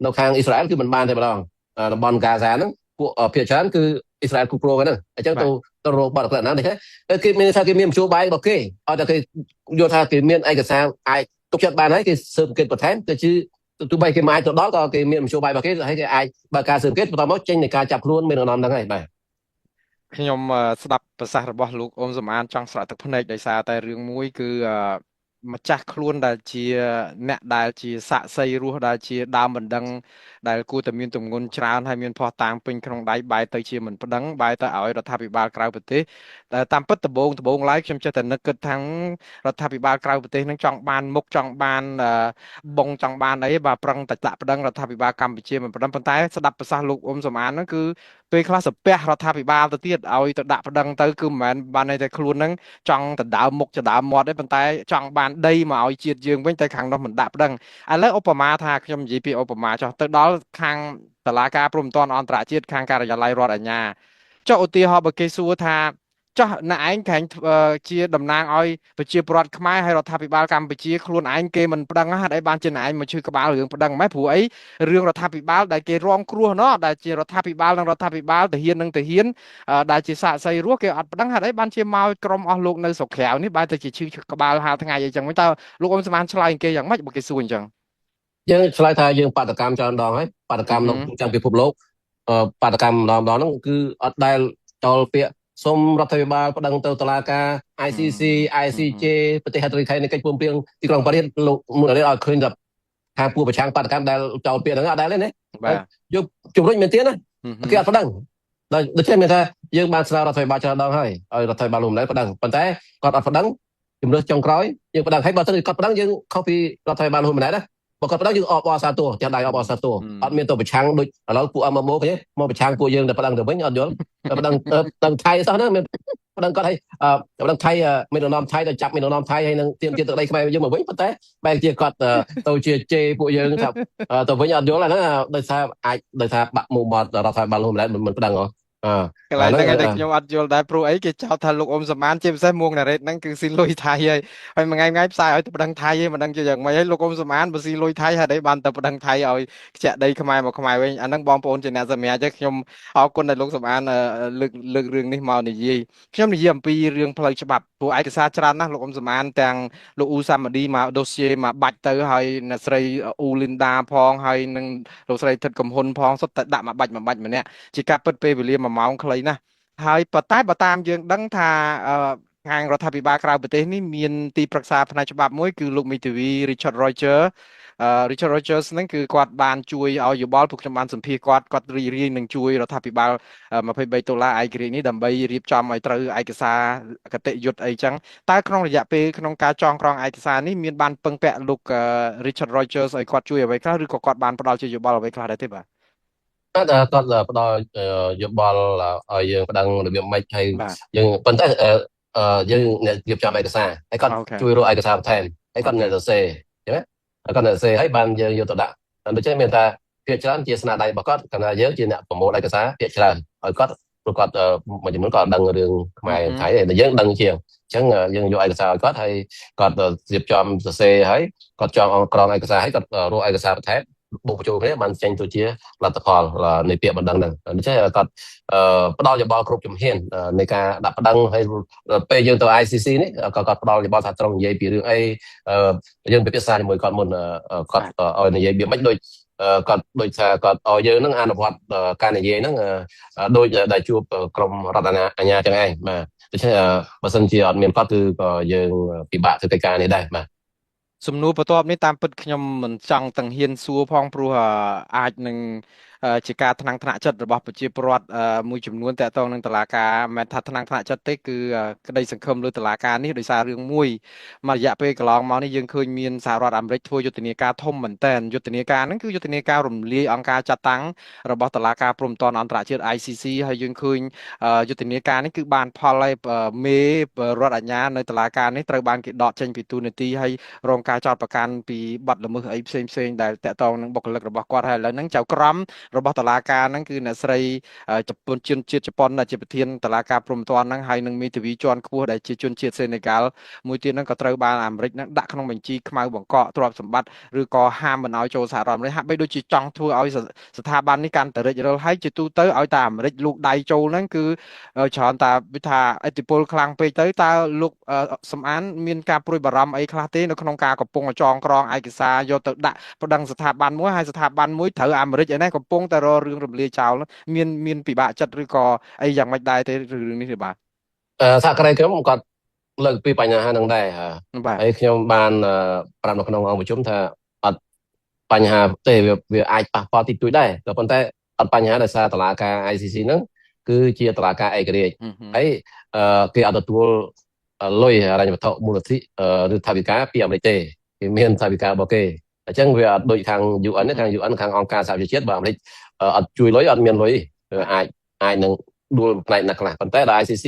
នៅខាងអ៊ីស្រាអែលគឺមិនបានទេម្ដងតំបន់ហ្គាហ្សាហ្នឹងពួកភាគច្រើនគឺអ៊ីស្រាអែលគ្រប់គ្រងហ្នឹងអញ្ចឹងទៅរកបាត់អ៊ុក្រែនហ្នឹងគេមានថាគេមានមធ្យោបាយរបស់គេឲ្យតែគេយល់ថាគេមានឯកសារអាចទុកចិត្តបានហើយគេស៊ើបអង្កេតបន្ថែមទៅជាទោះបីគេមិនអាចទៅដល់ក៏គេមានមធ្យោបាយរបស់គេហើយគេអាចបើកការស៊ើបអង្កេតបន្តមកចេញនៃការចាប់ខ្លួនមេដឹកនាំហ្នឹងហើយបាទខ្ញុំស្ដាប់ប្រសាសន៍របស់លោកអ៊ុំសំអានចង់ស្រក់ទឹកភ្នែកដោយសារតែរឿងមួយគឺម្ចាស់ខ្លួនដែលជាអ្នកដែលជាសាក់សីរស់ដែលជាដើមបណ្ដឹងដែលគួរតែមានទម្ងន់ច្រើនហើយមានភ័ស្តុតាងពេញក្នុងដៃបែរទៅជាមិនប្តឹងបែរទៅឲ្យរដ្ឋាភិបាលក្រៅប្រទេសតែតាមពិតដំបូងឡើយខ្ញុំចេះតែនឹកគិតថារដ្ឋាភិបាលក្រៅប្រទេសនឹងចង់បានមុខចង់បានបងចង់បានអីបាទប្រឹងតែដាក់ប្តឹងរដ្ឋាភិបាលកម្ពុជាមិនប្តឹងប៉ុន្តែស្ដាប់ប្រសាសន៍លោកអ៊ុំសំអានហ្នឹងគឺពេលខ្លះសាពះរដ្ឋាភិបាលទៅទៀតឲ្យទៅដាក់ប្តឹងទៅគឺមិនមែនបានន័យថាខ្លួនហ្នឹងចង់ដណ្ដើមមុខដណ្ដើមមាត់ទេប៉ុន្តែចង់បានដីមកឲ្យជាតិយើងវិញតែខាងនោះមិនដាក់ប្តឹងឥឡូវឧបមាថាខ្ញុំនិយាយពីឧបមាចុះទៅដល់ខាងតុលាការព្រហ្មទណ្ឌអន្តរជាតិខាងការិយាល័យរដ្ឋអាជ្ញាចុះឧទាហរណ៍បើគេសួរថាចុះអ្នកឯងក្រែងជាតំណាងឲ្យប្រជាពលរដ្ឋខ្មែរហើយរដ្ឋាភិបាលកម្ពុជាខ្លួនឯងគេមិនប្តឹងហេតុអីបានជាអ្នកឯងមកឈឺក្បាលរឿងប្តឹងម៉េចព្រោះអីរឿងរដ្ឋាភិបាលដែលគេរងគ្រោះណោះដែលជារដ្ឋាភិបាលនិងរដ្ឋាភិបាលទាហាននិងទាហានដែលជាសាកសីរស់គេអត់ប្តឹងហេតុអីបានជាមកក្រុមអស់លោកនៅស្រុកក្រៅនេះបែរទៅជាឈឺក្បាលហាលថ្ងៃអីចឹងវិញតើលោកអ៊ុំស្មានឆ្លើយគេយ៉ាងម៉េចបើគេសួរអញ្ចឹងយើងឆ្លើយថាយើងបាតកម្មច្រើនដងហើយបាតកម្មនៅចាំពិភពលោកបាតកម្មម្ដងហ្នឹងគឺអត់ដែលចោលពាក្យសូមរដ្ឋាភិបាលប្តឹងទៅតុលាការ ICC ICJ ប្រទេសហត្ថលេខានៃកិច្ចព្រមព្រៀងទីក្រុងប៉ារីសលោកមុននេះឲ្យឃើញថាពួកប្រឆាំងបាតកម្មដែលចោលពាក្យហ្នឹងអត់ដែលទេណាបាទយកជំរុញមែនទេណាគេអត់ប្តឹងដូច្នេះមានថាយើងបានស្នើរដ្ឋាភិបាលច្រើនដងហើយឲ្យរដ្ឋាភិបាលលោកម្លេះប្តឹងប៉ុន្តែគាត់អត់ប្តឹងជំរឿសចុងក្រោយយើងប្តឹងហើយបើសិនគាត់ប្តឹងយើងខុសពីរដ្ឋាភិបាលលោកម្លេះណាបើគាត់ប្តឹងយើងអបអរសាទរចាស់ដៃអបអរសាទរអត់មានទៅប្រឆាំងដូចឥឡូវពួកអមមកគេមកប្រឆាំងពួកយើងតែប្តឹងទៅវិញអត់យល់ប្តឹងថៃសោះណាមានប្តឹងគាត់ឲ្យប្តឹងថៃមានដំណំថៃទៅចាប់មានដំណំថៃហើយនឹងទាមទារទឹកដីខ្មែរយើងមកវិញប៉ុន្តែបែរជាគាត់ទៅជាជេរពួកយើងថាទៅវិញអត់យល់ហ្នឹងដោយសារបាក់មុខមាត់រដ្ឋាភិបាលលោកម្លេះមិនប្តឹងហ៎កន្លែងហ្នឹងតែខ្ញុំអត់យល់ដែរព្រោះអីគេចោទថាលោកអ៊ុំសំអានជាពិសេសមួងណារ៉េតហ្នឹងគឺស៊ីលុយថៃហើយមួយថ្ងៃផ្សាយឲ្យទៅប្តឹងថៃឯងមិនដឹងជាយ៉ាងម៉េចហើយលោកអ៊ុំសំអានបើស៊ីលុយថៃហេតុអីបានទៅប្តឹងថៃឲ្យខ្ជាក់ដីខ្មែរមកខ្មែរវិញអាហ្នឹងបងប្អូនជាអ្នកសម្រាប់ទេខ្ញុំអរគុណដែលលោកសំអានលើករឿងនេះមកនិយាយខ្ញុំនិយាយអំពីរឿងផ្លូវច្បាប់ព្រោះឯកសារច្រើនណាស់លោកអ៊ុំសំអានទាំងលោកអ៊ូសាម៉ាឌីមកដូសៀមកបាច់ទៅហើយអ្នកស្រីអ៊ូលីនដាផងហើយនឹងលោកស្រីថិតកំហ៊ុនផងសុទ្ធតែដាក់មកបាច់ម្នាក់ជាការពិតពេលវេលា1ម៉ោងខ្លីណាស់ហើយប៉ុន្តែបើតាមយើងដឹងថាខាងរដ្ឋាភិបាលក្រៅប្រទេសនេះមានទីប្រឹក្សាផ្នែកច្បាប់មួយគឺលោកមីធាវី Richard Rogers ហ្នឹងគឺគាត់បានជួយឲ្យយោបល់ពួកខ្ញុំបានសម្ភាសគាត់រីករាយនឹងជួយរដ្ឋាភិបាល$23ឯករាជ្យនេះដើម្បីរៀបចំឲ្យត្រូវឯកសារគតិយុត្តអីចឹងតើក្នុងរយៈពេលក្នុងការចងក្រងឯកសារនេះមានបានពឹងពាក់លោក Richard Rogers ឲ្យគាត់ជួយអ្វីខ្លះឬក៏គាត់បានផ្ដល់ជាយោបល់អ្វីខ្លះដែរទេបាទគាត់ផ្ដល់យោបល់ឲ្យយើងប្តឹងរបៀបម៉េចហើយយើងប៉ុន្តែយើងអ្នករៀបចំឯកសារហើយគាត់ជួយរកឯកសារបន្ថែមហើយគាត់អ្នកសរសេរអញ្ចឹងគាត់អ្នកសរសេរហើយបានយើងយកទៅដាក់ដូច្នេះមានថាភាគច្រើនជាស្នាដៃរបស់គាត់គាត់ថាយើងជាអ្នកប្រមូលឯកសារភាគច្រើនឲ្យគាត់ព្រោះគាត់មួយចំនួនគាត់ដឹងរឿងខ្មែរថៃតែយើងដឹងជាងអញ្ចឹងយើងយកឯកសារឲ្យគាត់ហើយគាត់រៀបចំសរសេរហើយគាត់ចងក្រងឯកសារហើយគាត់រកឯកសារបន្ថែមបុកបញ្ចូលគ្នាបានចេញទៅជាលទ្ធផលនៃពាក្យបណ្ដឹងហ្នឹងដូច្នេះគាត់ផ្ដល់យោបល់គ្រប់ជំហាននៃការដាក់បណ្ដឹងហើយពេលយើងទៅ ICC នេះក៏គាត់ផ្ដល់យោបល់ថាត្រូវនិយាយពីរឿងអីយើងពិភាក្សាជាមួយគាត់មុនគាត់ឲ្យនិយាយវាមិនដូចគាត់ដូចថាគាត់ឲ្យយើងហ្នឹងអនុវត្តការនិយាយហ្នឹងដូចដែលជួបក្រុមរដ្ឋអាជ្ញាចឹងឯងបាទដូច្នេះបើសិនជាអត់មានគាត់គឺក៏យើងពិបាកធ្វើកិច្ចការនេះដែរបាទសំណួរបន្ទាប់នេះតាមពិតខ្ញុំមិនចង់ទាំងហ៊ានសួរផងព្រោះអាចនឹងជាការថ្នាំងថ្នាក់ចិត្តរបស់ប្រជាពលរដ្ឋមួយចំនួនតកតងនឹងតុលាការមិនថាថ្នាំងថ្នាក់ចិត្តទេគឺក្តីសង្ឃឹមលើតុលាការនេះដោយសាររឿងមួយរយៈពេលកន្លងមកនេះយើងឃើញមានសហរដ្ឋអាមេរិកធ្វើយុទ្ធនាការធំមែនទែនយុទ្ធនាការហ្នឹងគឺយុទ្ធនាការរំលាយអង្គការចាត់តាំងរបស់តុលាការព្រហ្មទណ្ឌអន្តរជាតិ ICC ហើយយើងឃើញយុទ្ធនាការនេះគឺបានផលហើយមេរដ្ឋអាជ្ញានៅតុលាការនេះត្រូវបានគេដកចេញពីទូនាទីហើយរងការចោទប្រកាន់ពីបទល្មើសអីផ្សេងដែលតកតងនឹងបុគ្គលិករបស់គាត់ហើយឥឡូវហ្នឹងចៅក្រម របស់តុលាការហ្នឹងគឺអ្នកស្រីជប៉ុនជាតិជប៉ុនជាប្រធានតុលាការព្រហ្មទណ្ឌហ្នឹងហើយនឹងមេធាវីជាន់ខ្ពស់ដែលជាជនជាតិសេនេហ្គាល់មួយទៀតហ្នឹងក៏ត្រូវបានអាមេរិកហ្នឹងដាក់ក្នុងបញ្ជីខ្មៅបង្កកទ្រព្យសម្បត្តិឬក៏ហាមមិនឲ្យចូលសហរដ្ឋអាមេរិកហាក់បីដូចជាចង់ធ្វើឲ្យស្ថាប័ននេះកាន់តែរិចរិលហើយជាទូទៅឲ្យតែអាមេរិកលូកដៃចូលហ្នឹងគឺច្រើនតែវាថាឥទ្ធិពលខ្លាំងពេកទៅតើលោកសំអានមានការព្រួយបារម្ភអីខ្លះទេនៅក្នុងការកំពុងចងក្រងឯកសារយកទៅដាក់ប្តឹងស្ថាប័នមួយហើយស្ថាប័នមួយត្រូវអាមេរិកឯនេះកំពុងតែរករឿងរំលាយចោលមានពិបាកចិត្តឬក៏អីយ៉ាងម៉េចដែរទេរឿងនេះទេបាទសហគ្រាសខ្ញុំគាត់លើកពីបញ្ហាហ្នឹងដែរហើយខ្ញុំបានប្រាប់នៅក្នុងអង្គប្រជុំថាអត់បញ្ហាទេវាអាចប៉ះពាល់តិចតួចដែរតែប៉ុន្តែអត់បញ្ហាដោយសារតុលាការ ICC ហ្នឹងគឺជាតុលាការឯករាជ្យហើយគេអត់ទទួលលុយហិរញ្ញវត្ថុមូលនិធិឬថវិកាពីអាមេរិកទេគេមានថវិការបស់គេអញ្ចឹងវាអត់ដូចខាង UN ខាង UN ខាងអង្គការសហប្រជាជាតិបើអាមេរិកអត់ជួយលុយអត់មានលុយអាចនឹងដួលផ្នែកណាខ្លះប៉ុន្តែដល់ ICC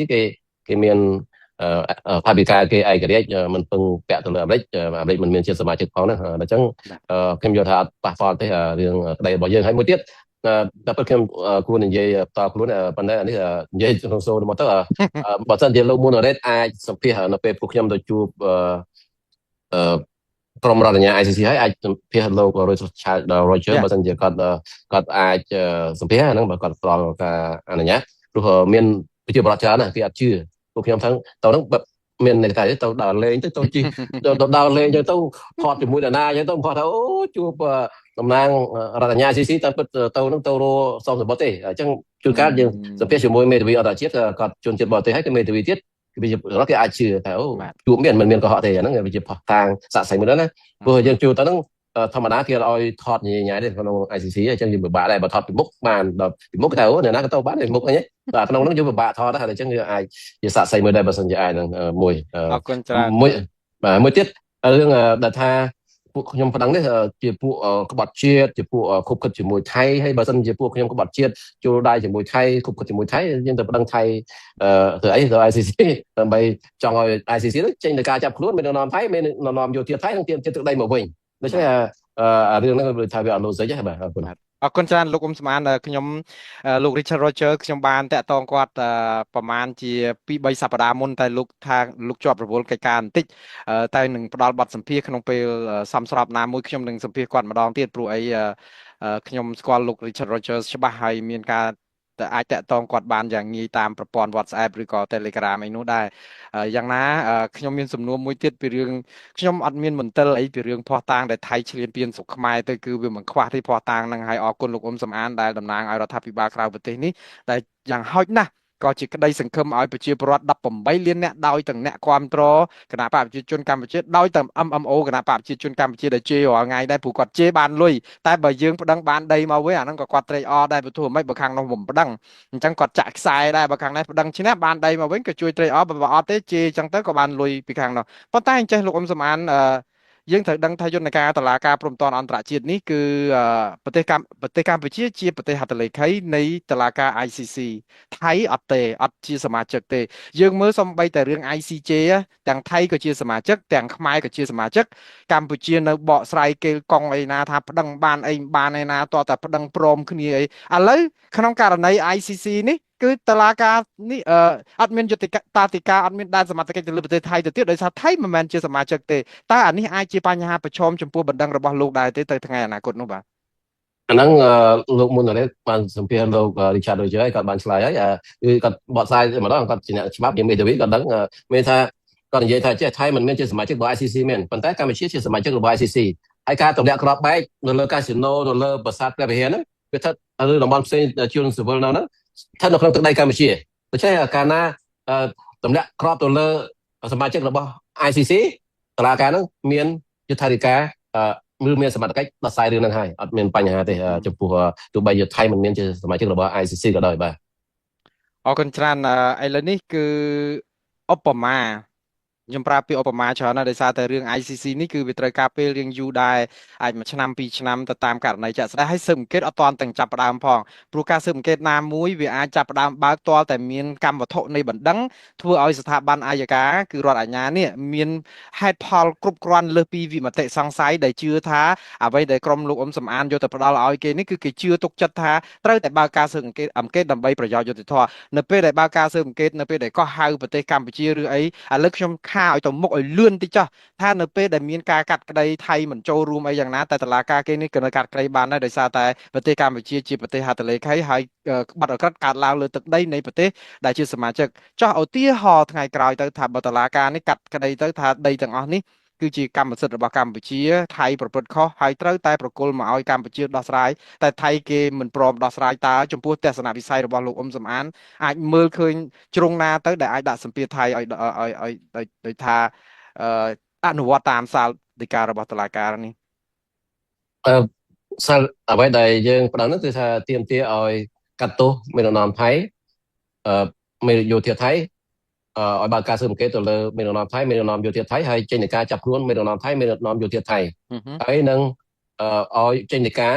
គេមានថវិកាគេឯករាជ្យមិនពឹងពាក់ទៅលើអាមេរិកមិនមានជាសមាជិកផងហ្នឹងអញ្ចឹងខ្ញុំយល់ថាអត់ប៉ះពាល់ទេរឿងក្តីរបស់យើងហើយមួយទៀតតែពិតខ្ញុំគួរនិយាយតខ្លួនប៉ុន្តែនេះនិយាយក្នុងសូនមកទៅបើសិនជាលោកមុនរ៉េតអាចសម្ភាសនៅពេលពួកខ្ញុំទៅជួបក្រុមរដ្ឋាភិបាល ICC ហើយអាចសម្ភាសលោក Roger បើសិនជាគាត់អាចសម្ភាសហ្នឹងបើគាត់ផ្ដល់ការអនុញ្ញាតព្រោះមានប្រជាពលរដ្ឋច្រើនណាស់គេអត់ជឿពួកខ្ញុំទាំងទៅហ្នឹងមានន័យថាទៅដើរលេងទៅជីទៅដើរលេងទៅថតជាមួយតាណាអញ្ចឹងទៅគាត់ថាអូជួបតំណាងរដ្ឋាភិបាល ICC តែពិតទៅហ្នឹងទៅរសំសម្បត្តិទេអញ្ចឹងជួនកាលយើងសម្ភាសជាមួយមេធាវីអន្តរជាតិគាត់ជនជាតិបរទេសហើយក៏មេធាវីទៀតគេអាចជឿថាអូជួបមិនមានកុហកទេអាហ្នឹងវាជាផុសតាងស័ក្តិសិទ្ធិមួយណាព្រោះយើងជួបទៅហ្នឹងធម្មតាគេឲ្យថតញ៉ៃទេក្នុង ICC អញ្ចឹងយើងពិបាកដែរបើថតពីមុខបានដល់ពីមុខទៅអ្នកណាក៏ទៅបានពីមុខអីតែក្នុងហ្នឹងយើងពិបាកថតដែរអញ្ចឹងយើងអាចជាស័ក្តិសិទ្ធិមួយដែរបើសិនជាអាចនឹងមួយអរគុណច្រើនមួយទៀតរឿងដែលថាពួកខ្ញុំប្តឹងនេះជាពួកក្បត់ជាតិជាពួកខុបខិតជាមួយថៃហើយបើសិនជាពួកខ្ញុំក្បត់ជាតិចូលដៃជាមួយថៃខុបខិតជាមួយថៃយើងទៅប្តឹងថៃធ្វើអីទៅ ICC ដើម្បីចង់ឲ្យ ICC នោះចេញទៅការចាប់ខ្លួនមាននាំថៃមាននាំយោធាថៃនឹងទាមទារទឹកដីមកវិញដូច្នេះរឿងហ្នឹងថាវាអត់លោសិចទេបាទអរគុណអរគុណច្រើនលោកអ៊ុំស្មានខ្ញុំលោក Richard Roger ខ្ញុំបានតាក់ទងគាត់ប្រហែលជា2-3សប្តាហ៍មុនតែលោកថាលោកជាប់រវល់កិច្ចការបន្តិចតែនឹងផ្ដល់បទសម្ភាសក្នុងពេលសមស្របណាមួយខ្ញុំនឹងសម្ភាសគាត់ម្ដងទៀតព្រោះអីខ្ញុំស្គាល់លោក Richard Roger ច្បាស់ហើយមានការអាចតាក់ទងគាត់បានយ៉ាងងាយតាមប្រព័ន្ធ WhatsApp ឬក៏ Telegram អីនោះដែរយ៉ាងណាខ្ញុំមានសំណួរមួយទៀតពីរឿងខ្ញុំអត់មានមន្ទិលអីពីរឿងភ័ស្តុតាងដែលថៃឈ្លានពានស្រុកខ្មែរទៅគឺវាមិនខ្វះទេភ័ស្តុតាងហ្នឹងហើយអរគុណលោកអ៊ុំសំអានដែលតំណាងឲ្យរដ្ឋាភិបាលក្រៅប្រទេសនេះដែលយ៉ាងហោចណាស់ក៏ជាក្តីសង្ឃឹមឲ្យប្រជាពលរដ្ឋ18លានអ្នកដោយទាំងអ្នកគ្រប់គ្រងគណៈបកប្រជាជនកម្ពុជាដោយទាំង MMO គណៈបកប្រជាជនកម្ពុជាដែលជេររាល់ថ្ងៃដែរព្រោះគាត់ជេរបានលុយតែបើយើងប្តឹងបានដីមកវិញអាហ្នឹងក៏គាត់ត្រេកអរដែរព្រោះមិនបើខាងនោះមិនប្តឹងអញ្ចឹងគាត់ចាក់ខ្សែដែរបើខាងនេះប្តឹងឈ្នះបានដីមកវិញក៏ជួយត្រេកអរបើអត់ទេជេរអញ្ចឹងទៅក៏បានលុយពីខាងនោះប៉ុន្តែអញ្ចេះលោកអ៊ុំសំអានយើងត្រូវដឹងថាយន្តការតុលាការព្រហ្មទណ្ឌអន្តរជាតិនេះគឺប្រទេសកម្ពុជាជាប្រទេសហត្ថលេខីនៃតុលាការ ICC ថៃអត់ទេអត់ជាសមាជិកទេយើងមើលសំបីតែរឿង ICJ ទាំងថៃក៏ជាសមាជិកទាំងខ្មែរក៏ជាសមាជិកកម្ពុជានៅបកស្រាយគេកង់អីណាថាប្តឹងបានអីបានឯណាតតែប្តឹងព្រមគ្នាអីឥឡូវក្នុងករណី ICC នេះគឺតឡាការនេះអត់មានយុត្តិតាធិការអត់មានដែនសមត្ថកិច្ចទៅលើប្រទេសថៃទៅទៀតដោយសារថៃមិនមែនជាសមាជិកទេតើអានេះអាចជាបញ្ហាប្រឈមចំពោះបណ្ដឹងរបស់លោកដែរទេទៅថ្ងៃអនាគតនោះបាទអាហ្នឹងលោកមុននេះបានសម្ភាសលោក Richard Roger ហើយគាត់បានឆ្លើយហើយគឺគាត់បកស្រាយម្ដងគាត់ជាអ្នកច្បាប់ជាមេធាវីគាត់ដឹងមានថាគាត់និយាយថាចេះថៃមិនមែនជាសមាជិករបស់ ICC មែនប៉ុន្តែកម្ពុជាជាសមាជិករបស់ ICC ហើយការទម្លាក់គ្រាប់បែកនៅលើកាស៊ីណូនៅលើប្រាសាទព្រះវិហារហ្នឹងវាស្ថិតនៅតំបន់ផ្សេងជួនស៊ីវិលនៅហ្នឹងស្ថិតនៅក្នុងទឹកដីកម្ពុជាដូច្នេះកាលណាទម្លាក់គ្រាប់ទៅលើសមាជិករបស់ ICC តឡាការហ្នឹងមានយុទ្ធសាស្ត្រឬមានសមត្ថកិច្ចដោះស្រាយរឿងហ្នឹងហើយអត់មានបញ្ហាទេចំពោះទោះបីជាថៃមិនមានជាសមាជិករបស់ ICC ក៏ដោយបាទអរគុណច្រើនឥឡូវនេះគឺឧបមា ខ្ញុំប្រើពាក្យឧបមាច្រើនណាស់ដោយសារតែរឿង ICC នេះគឺវាត្រូវការពេលរៀងយូរដែរអាច1ឆ្នាំ2ឆ្នាំទៅតាមករណីជាក់ស្ដែងហើយស៊ើបអង្កេតអត់ទាន់ទាំងចាប់ផ្ដើមផងព្រោះការស៊ើបអង្កេតណាមួយវាអាចចាប់ផ្ដើមបើកទាល់តែមានកម្មវត្ថុនៃបណ្ដឹងធ្វើឲ្យស្ថាប័នអាយកាគឺរដ្ឋអាជ្ញានេះមានហេតុផលគ្រប់គ្រាន់លើសពីវិមតិសង្ស័យដែលជឿថាអ្វីដែលក្រុមលោកអ៊ុំសំអានយកទៅផ្ដល់ឲ្យគេនេះគឺគេជឿទុកចិត្តថាត្រូវតែបើកការស៊ើបអង្កេតដើម្បីប្រយោជន៍យុត្តិធម៌នៅពេលដែលបើកការស៊ើបអង្កេតនៅពេលដែលកោះហៅប្រទេសកម្ពុជាឬអីឥឡូវខ្ញុំខាឲ្យទៅមុខឲ្យលឿនតិចចុះថានៅពេលដែលមានការកាត់ក្តីថៃមិនចូលរួមអីយ៉ាងណាតែតុលាការគេនេះក៏នៅកាត់ក្តីបានដែរដោយសារតែប្រទេសកម្ពុជាជាប្រទេសហត្ថលេខីហើយបាត់អក្រិតកើតឡើងលើទឹកដីនៃប្រទេសដែលជាសមាជិកចោះឧទាហរណ៍ថ្ងៃក្រោយទៅថាបើតុលាការនេះកាត់ក្តីទៅថាដីទាំងអស់នេះគឺជាកម្មសិទ្ធិរបស់កម្ពុជាថៃប្រព្រឹត្តខុសហើយត្រូវតែប្រគល់មកឲ្យកម្ពុជាដោះស្រាយតែថៃគេមិនព្រមដោះស្រាយតើចំពោះទស្សនវិស័យរបស់លោកអ៊ុំសំអានអាចមើលឃើញជ្រុងណាទៅដែលអាចដាក់សម្ពាធថៃឲ្យដោយថាអនុវត្តតាមសាលដីការបស់តុលាការនេះសាលអ្វីដែលយើងផ្ដល់នោះគឺថាទាមទារឲ្យកាត់ទោសមេដឹកនាំថៃមេយោធាថៃឲ្យបើកការស៊ើបអង្កេតទៅលើមេដឹកនាំថៃមេដឹកនាំយោធាថៃហើយចេញនៃការចាប់ខ្លួនមេដឹកនាំថៃមេដឹកនាំយោធាថៃហើយនឹងឲ្យចេញនៃការ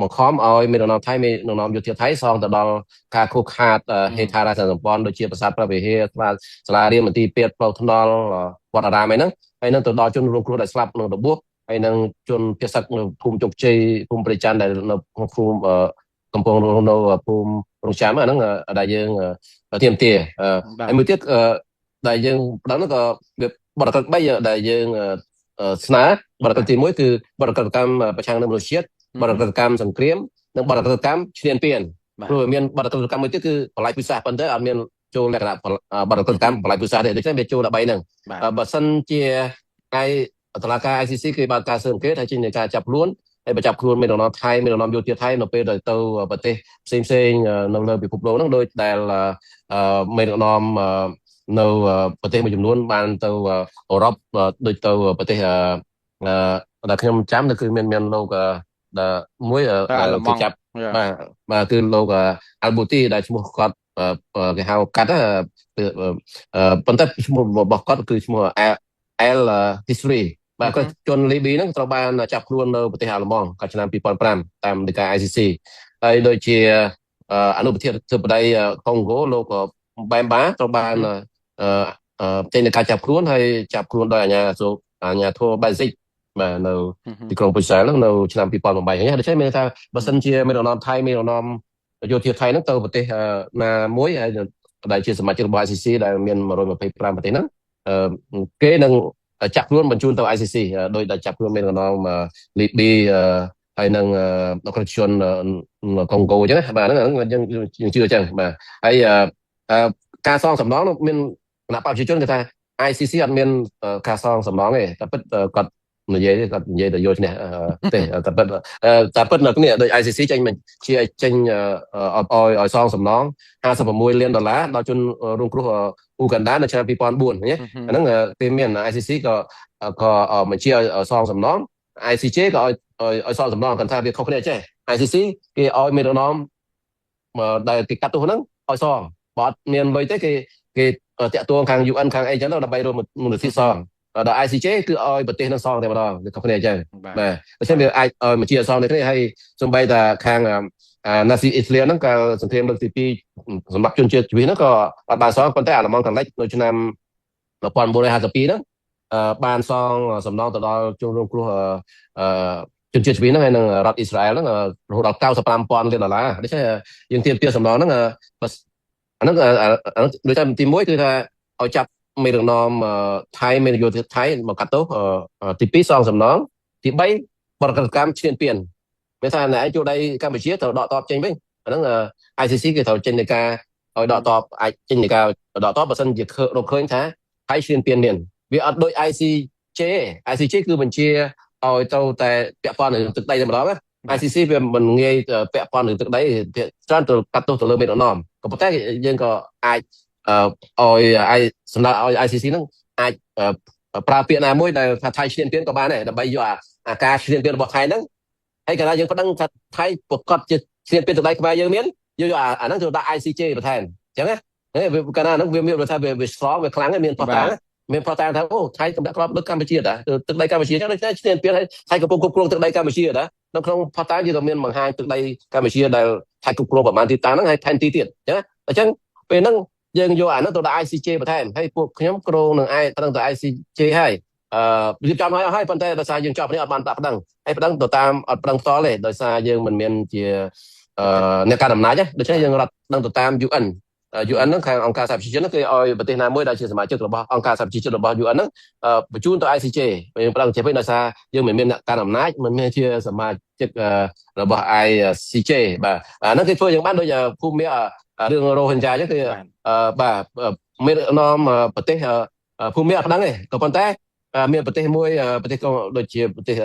បង្ខំឲ្យមេដឹកនាំថៃមេដឹកនាំយោធាថៃសងទៅដល់ការខូចខាតហេដ្ឋារចនាសម្ព័ន្ធដូចជាប្រាសាទព្រះវិហារសាលារៀនមន្ទីរពេទ្យផ្លូវថ្នល់វត្តអារាមអីហ្នឹងហើយនឹងទៅដល់ជនរងគ្រោះដែលស្លាប់ក្នុងរបួសហើយនឹងជនភាគសឹកនៅភូមិជោគជ័យភូមិព្រះច័ន្ទដែលនៅភូមិកំពុងរស់នៅភូមិរងចាំហ្នឹងដែលយើងទាមទារហើយមួយទៀតដែលយើងផ្ដល់នោះក៏វាបទកម្ម3ដែលយើងស្នើបទកម្មទី1គឺបទកម្មប្រឆាំងនឹងមនុស្សជាតិបទកម្មសង្គ្រាមនិងបទកម្មឈ្លានពានព្រោះមានបទកម្មមួយទៀតគឺបល័យពិសាសប៉ុន្តែអត់មានចូលលក្ខណៈបទកម្មបល័យពិសាសទេដូច្នេះវាចូល13ហ្នឹងបើសិនជាឯតុលាការ ICC គេបើកការស៊ើបអង្កេតហើយចេញនៃការចាប់ខ្លួនហើយបញ្ចាប់ខ្លួនមេដឹកនាំថៃមេដឹកនាំយោធាថៃនៅពេលដែលទៅប្រទេសផ្សេងនៅលើពិភពលោកហ្នឹងដូចដែលមេដឹកនាំនៅប្រទេសមួយចំនួនបានទៅអឺរ៉ុបដូចទៅប្រទេសដែលខ្ញុំចាំគឺមានលោកមួយគេចាប់បាទគឺលោកអាល់ប៊ូទីដែលឈ្មោះគាត់គេហៅកាត់ប៉ុន្តែឈ្មោះរបស់គាត់គឺឈ្មោះ L History បាទគាត់ជនលីប៊ីហ្នឹងត្រូវបានចាប់ខ្លួននៅប្រទេសអាល្លឺម៉ង់កាលឆ្នាំ2005តាមដីកា ICC ហើយដូចជាអនុប្រធានធិបតីកុងហ្គោលោកបែមបាត្រូវបានចេញនៃការចាប់ខ្លួនហើយចាប់ខ្លួនដោយអាជ្ញាធរបែសិកបាទនៅទីក្រុងប៊ុយសែលនៅឆ្នាំ2008ហ្នឹងដូច្នេះមានថាបើសិនជាមេដឹកនាំថៃមេដឹកនាំយោធាថៃហ្នឹងទៅប្រទេសណាមួយហើយដែលជាសមាជិករបស់ ICC ដែលមាន125ប្រទេសហ្នឹងគេនឹងចាប់ខ្លួនបញ្ជូនទៅ ICC ដោយដែលចាប់ខ្លួនមេដឹកនាំលីប៊ីហើយនឹងប្រជាជនកុងហ្គោអញ្ចឹងបាទហ្នឹងយើងជឿអញ្ចឹងបាទហើយការសងសំណងមានគណៈប្រជាជនគេថា ICC អត់មានការសងសំណងទេតែពិតគាត់និយាយទៅយកឈ្នះទេតែពិតនៅគ្នាដោយ ICC ចេញឲ្យសងសំណង$56 លានដល់ជនរងគ្រោះអ៊ូកាន់ដានៅឆ្នាំ2004ណាអាហ្នឹងគេមាន ICC ក៏បញ្ជាឲ្យសងសំណង ICJ ក៏ឲ្យសងសំណងគាត់ថាវាខុសគ្នាចេះ ICC គេឲ្យមេដឹកនាំដែលគេកាត់ទោសហ្នឹងឲ្យសងបើអត់មានលុយទេគេតាក់ទងខាង UN ខាងអីចឹងដើម្បីរកមូលនិធិសងដល់ ICJ គឺឲ្យប្រទេសនឹងសងតែម្ដងវាខុសគ្នាអញ្ចឹងបាទដូច្នេះវាអាចឲ្យបញ្ជាសងនេះហើយសូម្បីតែខាងណាស៊ីអ៊ីស្រាអែលហ្នឹងក៏សង្គ្រាមលើកទី2សម្រាប់ជនជាតិជីវិតហ្នឹងក៏អត់បានសងប៉ុន្តែអាល្លឺម៉ង់ខាងលិចនៅឆ្នាំ1952ហ្នឹងបានសងសំណងទៅដល់ជនរងគ្រោះជនជាតិជីវិតហ្នឹងហើយនឹងរដ្ឋអ៊ីស្រាអែលហ្នឹងរហូតដល់$95,000 លានដូច្នេះយើងទាមទារសំណងហ្នឹងអាហ្នឹងដូចតែទី1គឺថាឲ្យចាប់មេដឹកនាំថៃមេយោធាថៃមកកាត់ទោសទី2សងសំណងទី3បដកម្មឈ្លានពានមានថាណែចូលដៃកម្ពុជាត្រូវដកតបចេញវិញអាហ្នឹង ICC គេត្រូវចេញនៃការឲ្យដកតបអាចចេញនៃការដកតបបើសិនជារកឃើញថាថៃឈ្លានពានមានវាអត់ដូច ICJ គឺបញ្ជាឲ្យទៅតែពាក់ព័ន្ធនឹងទឹកដីតែម្ដងណា ICC វាមិនងាយពាក់ព័ន្ធនឹងទឹកដីច្រើនទៅកាត់ទោសទៅលើមេដឹកនាំក៏ប៉ុន្តែយើងក៏អាចឲ្យសម្រាប់ឲ្យ ICC ហ្នឹងអាចប្រើពាក្យណាមួយដែលថាថៃឈ្លានពានក៏បានដែរដើម្បីយកអាការឈ្លានពានរបស់ថៃហ្នឹងហើយកាលណាយើងប្តឹងថាថៃប្រកាសជាឈ្លានពានទឹកដីខ្មែរយើងមានយកអាហ្នឹងទៅដាក់ ICJ បន្ថែមអញ្ចឹងណាកាលណាហ្នឹងវាមានថាវា strong វាខ្លាំងមានផុសតាង មានផតតាថាអូថៃសម្រាប់ក្របដឹកកម្ពុជាដែរទឹកដីកម្ពុជាចឹងដូច្នេះឈ្នានីសថៃកំពុងគ្រប់គ្រងទឹកដីកម្ពុជាដែរនៅក្នុងផតតាយើងក៏មានបង្ហាញទឹកដីកម្ពុជាដែលថៃគ្រប់គ្រងប្រមាណទីតាំងហ្នឹងហើយថែមទីទៀតចឹងអញ្ចឹងពេលហ្នឹងយើងយកអានោះទៅដល់ ICJ បន្ថែមហើយពួកខ្ញុំក្រងនឹងឯងទៅ ICJ ហើយរៀបចំឲ្យប៉ុន្តែដោយសារយើងចប់នេះអត់បានដាក់ប្តឹងហើយប្តឹងទៅតាមអត់ប្តឹងផ្ទាល់ទេដោយសារយើងមិនមានជាអ្នកការអំណាចដូច្នេះយើងរត់ដឹងទៅតាម UN UN ហ្នឹងខាងអង្គការសហប្រជាជាតិហ្នឹងគេឲ្យប្រទេសណាមួយដែលជាសមាជិករបស់អង្គការសហប្រជាជាតិរបស់ UN ហ្នឹងបញ្ជូនទៅ ICJ យើងប្តឹងជាវិញដោយសារយើងមិនមានអ្នកការអំណាចមិនមានជាសមាជិករបស់ ICJ បាទអាហ្នឹងគេធ្វើយ៉ាងបានដូចភូមិមារឿងរ៉ូហិនយ៉ាអញ្ចឹងគឺបាទមាននាំប្រទេសភូមិមាប្តឹងទេក៏ប៉ុន្តែមានប្រទេសមួយប្រទេសក៏ដូចជាប្រទេស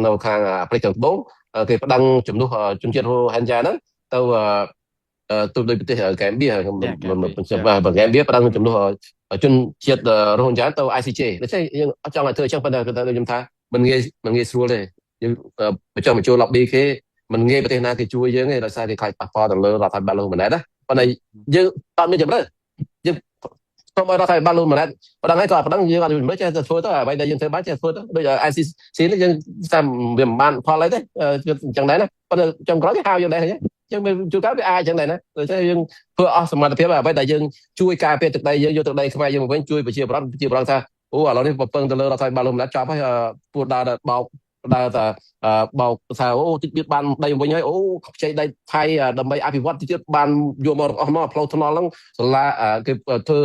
នៅខាងអាហ្វ្រិកខាងត្បូងគេប្តឹងជំនួសជនជាតិរ៉ូហិនយ៉ាហ្នឹងទៅទូដោយប្រទេសកែមបៀខ្ញុំបាទកែមបៀប្តឹងជំនួសជនជាតិរ៉ូហិនយ៉ាទៅ ICJ ដូច្នេះយើងអត់ចង់ឲ្យធ្វើអញ្ចឹងប៉ុន្តែខ្ញុំថាមិនងាយស្រួលទេយើងបញ្ចូល lobby គេមិនងាយប្រទេសណាគេជួយយើងទេដោយសារគេខ្លាចប៉ះពាល់ទៅលើរដ្ឋាភិបាលលោកម៉ាណែតណាប៉ុន្តែយើងអត់មានជំរឿយើងសូមឲ្យរដ្ឋាភិបាលលោកម៉ាណែតប្តឹងឲ្យក៏ប្តឹងយើងអត់ជំរឿចេះតែធ្វើទៅអ្វីដែលយើងធ្វើបានចេះធ្វើទៅដូច ICC នេះយើងតាមវាមិនបានផលអីទេអញ្ចឹងដែរណាប៉ុន្តែចុងក្រោយគេហៅយើងដែរចឹងវាជួនកាលវាអាចចឹងដែរណាដូច្នេះយើងធ្វើអស់សមត្ថភាពអ្វីដែលយើងជួយការពារទឹកដីយើងយកទឹកដីខ្មែរយើងមកវិញជួយប្រជាប្រដ្ឋថាអូឥឡូវនេះពឹងទៅលើរដ្ឋាភិបាលលោកម៉ាណែតចប់ហើយពួតដើរបោកបោកថាអូតិចទៀតបានដីវិញហើយអូខ្ចីដីថៃដើម្បីអភិវឌ្ឍទៀតបានយកមកអស់មកផ្លូវថ្នល់ហ្នឹងសាលាគេធ្វើ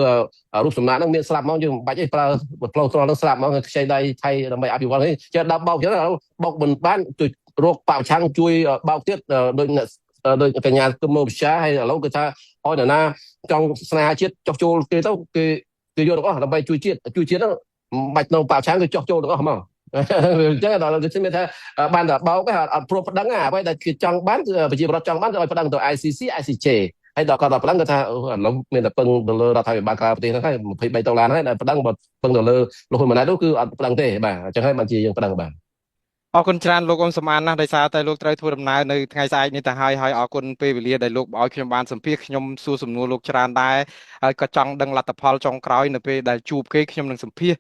រូបសំណាកហ្នឹងមានស្លាប់មកយើងមិនបាច់ទេប្រើផ្លូវថ្នល់ហ្នឹងស្លាប់មកខ្ចីដីថៃដើម្បីអភិវឌ្ឍនេះចេះដល់បោកចឹងបោកមិនបានជួយរកបោកឆាំងជួយបោកទៀតដូចកញ្ញាគមវិជាហើយឥឡូវគឺថាឲ្យនរណាចង់ស្នេហាជាតិចុះចូលគេទៅគេយកទាំងអស់ដើម្បីជួយជាតិហ្នឹងមិនបាច់នៅបោកឆាំងគឺចុះចូលទាំងអស់មកអញ្ចឹងដល់គឺមានថាបានតែបោកអត់ព្រោះប្តឹងអ្វីដែលគេចង់បានគឺប្រជាប្រដ្ឋចង់បានគឺឲ្យប្តឹងទៅ ICC ICJ ហើយដល់គាត់ដល់ប្តឹងគាត់ថាឥឡូវមានតែពឹងទៅលើរដ្ឋាភិបាលក្រៅប្រទេសហ្នឹងហើយ$23ហើយដែលប្តឹងបើពឹងទៅលើលោកហ៊ុនម៉ាណែតនោះគឺអត់ប្តឹងទេបាទអញ្ចឹងហើយបានជាយើងប្តឹងបាទអរគុណច្រើនលោកអ៊ំសំអានណាស់ដោយសារតែលោកត្រូវធ្វើដំណើរនៅថ្ងៃស្អែកនេះទៅហើយអរគុណពេលវេលាដែលលោកឲ្យខ្ញុំបានសម្ភាសខ្ញុំសួរសំណួរលោកច្រើនដែរហើយក៏ចង់ដឹងលទ្ធផលចុងក្រោយនៅពេលដែលជួបគេខ្ញុំនឹងសម្ភាស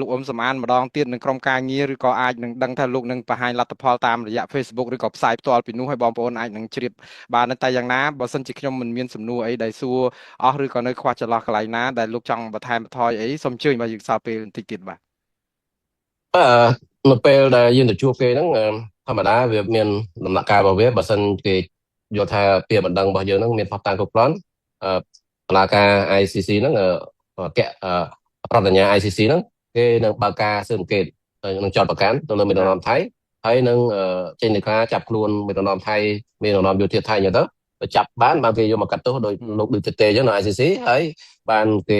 លោកអ៊ំសំអានម្ដងទៀតនឹងក្រុមការងារឬក៏អាចនឹងដឹងថាលោកនឹងបង្ហាញលទ្ធផលតាមរយៈ Facebook ឬក៏ផ្សាយផ្ទាល់ពីនោះឲ្យបងប្អូនអាចនឹងជ្រាបបានតែយ៉ាងណាបើសិនជាខ្ញុំមិនមានសំណួរអីដែលសួរអស់ឬក៏នៅខ្វះចន្លោះកន្លែងណាដែលលោកចង់បន្ថែមបន្ថយអីសូមអញ្ជើញមកយើងសល់ពេលបន្តិចទៀតបាទនៅពេលដែលយើងទៅជួបគេហ្នឹងធម្មតាវាមានដំណាក់កាលរបស់វាបើសិនគេយល់ថាពាក្យបណ្ដឹងរបស់យើងហ្នឹងមានផុសតាំងគ្រប់គ្រាន់តុលាការ ICC ហ្នឹងប្រតិញ្ញា ICC ហ្នឹងគេនឹងបើកការស៊ើបអង្កេតនឹងចាត់ប្រកាន់ទៅលើមេដឹកនាំថៃហើយនឹងចេញដីកាចាប់ខ្លួនមេដឹកនាំថៃមេដឹកនាំយោធាថៃអញ្ចឹងទៅចាប់បានគេយកមកកាត់ទោសដោយលោកដូចទេអញ្ចឹងនៅ ICC ហើយបានគេ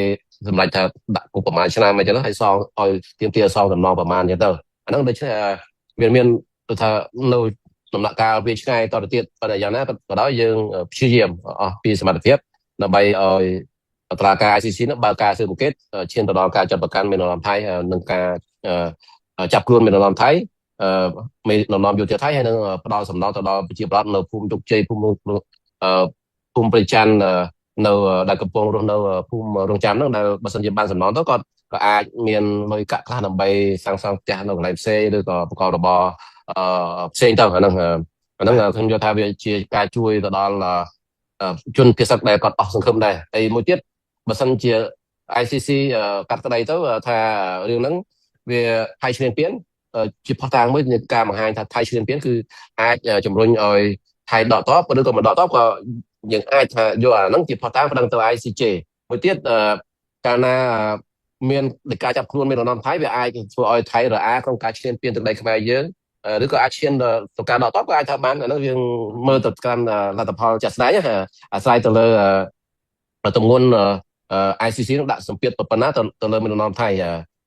សម្រេចថាដាក់គុកប្រមាណឆ្នាំអញ្ចឹងហើយសងឲ្យទាមទារសងដំណងប្រមាណអញ្ចឹងទៅអាហ្នឹងដូច្នេះវាមានទៅថានៅដំណាក់កាលវាឆ្ងាយតទៅទៀតប៉ុន្តែយ៉ាងណាក៏ដោយយើងព្យាយាមអស់ពីសមត្ថភាពដើម្បីឲ្យតុលាការ ICC នោះបើកការស៊ើបអង្កេតឈានទៅដល់ការចាត់ប្រកាន់មេដឹកនាំថៃនិងការចាប់ខ្លួនមេដឹកនាំថៃមេដឹកនាំយោធាថៃហើយនឹងផ្ដល់សំណងទៅដល់ប្រជាប្រដ្ឋនៅភូមិជោគជ័យភូមិប្រច័ន្ទនៅដែលកំពុងរស់នៅភូមិរងចាំហ្នឹងដែលបើសិនជាបានសំណងទៅគាត់ក៏អាចមានលុយកាក់ខ្លះដើម្បីសាងសង់ផ្ទះនៅកន្លែងផ្សេងឬក៏ប្រកបរបរផ្សេងទៅអាហ្នឹងខ្ញុំយល់ថាវាជាការជួយទៅដល់ជនភៀសសឹកដែលគាត់អស់សង្ឃឹមដែរហើយមួយទៀតបើសិនជា ICC កាត់ក្តីទៅថារឿងហ្នឹងវាថៃឈ្លានពានជាផុសតាងមួយនៃការបង្ហាញថាថៃឈ្លានពានគឺអាចជំរុញឲ្យថៃដកទ័ពឬក៏មិនដកទ័ពក៏យើងអាចថាយកអាហ្នឹងជាផុសតាងប្តឹងទៅ ICJ មួយទៀតកាលណាមាននៃការចាប់ខ្លួនមេដឹកនាំថៃវាអាចធ្វើឲ្យថៃរអាក្នុងការឈ្លានពានទឹកដីខ្មែរយើងឬក៏អាចឈានទៅការដកទ័ពក៏អាចថាបានអានោះយើងមើលទៅកាន់លទ្ធផលចាស់ស្ដែងអាស្រ័យទៅលើទម្ងន់ ICC នឹងដាក់សម្ពាធប៉ុណ្ណាទៅលើមេដឹកនាំថៃ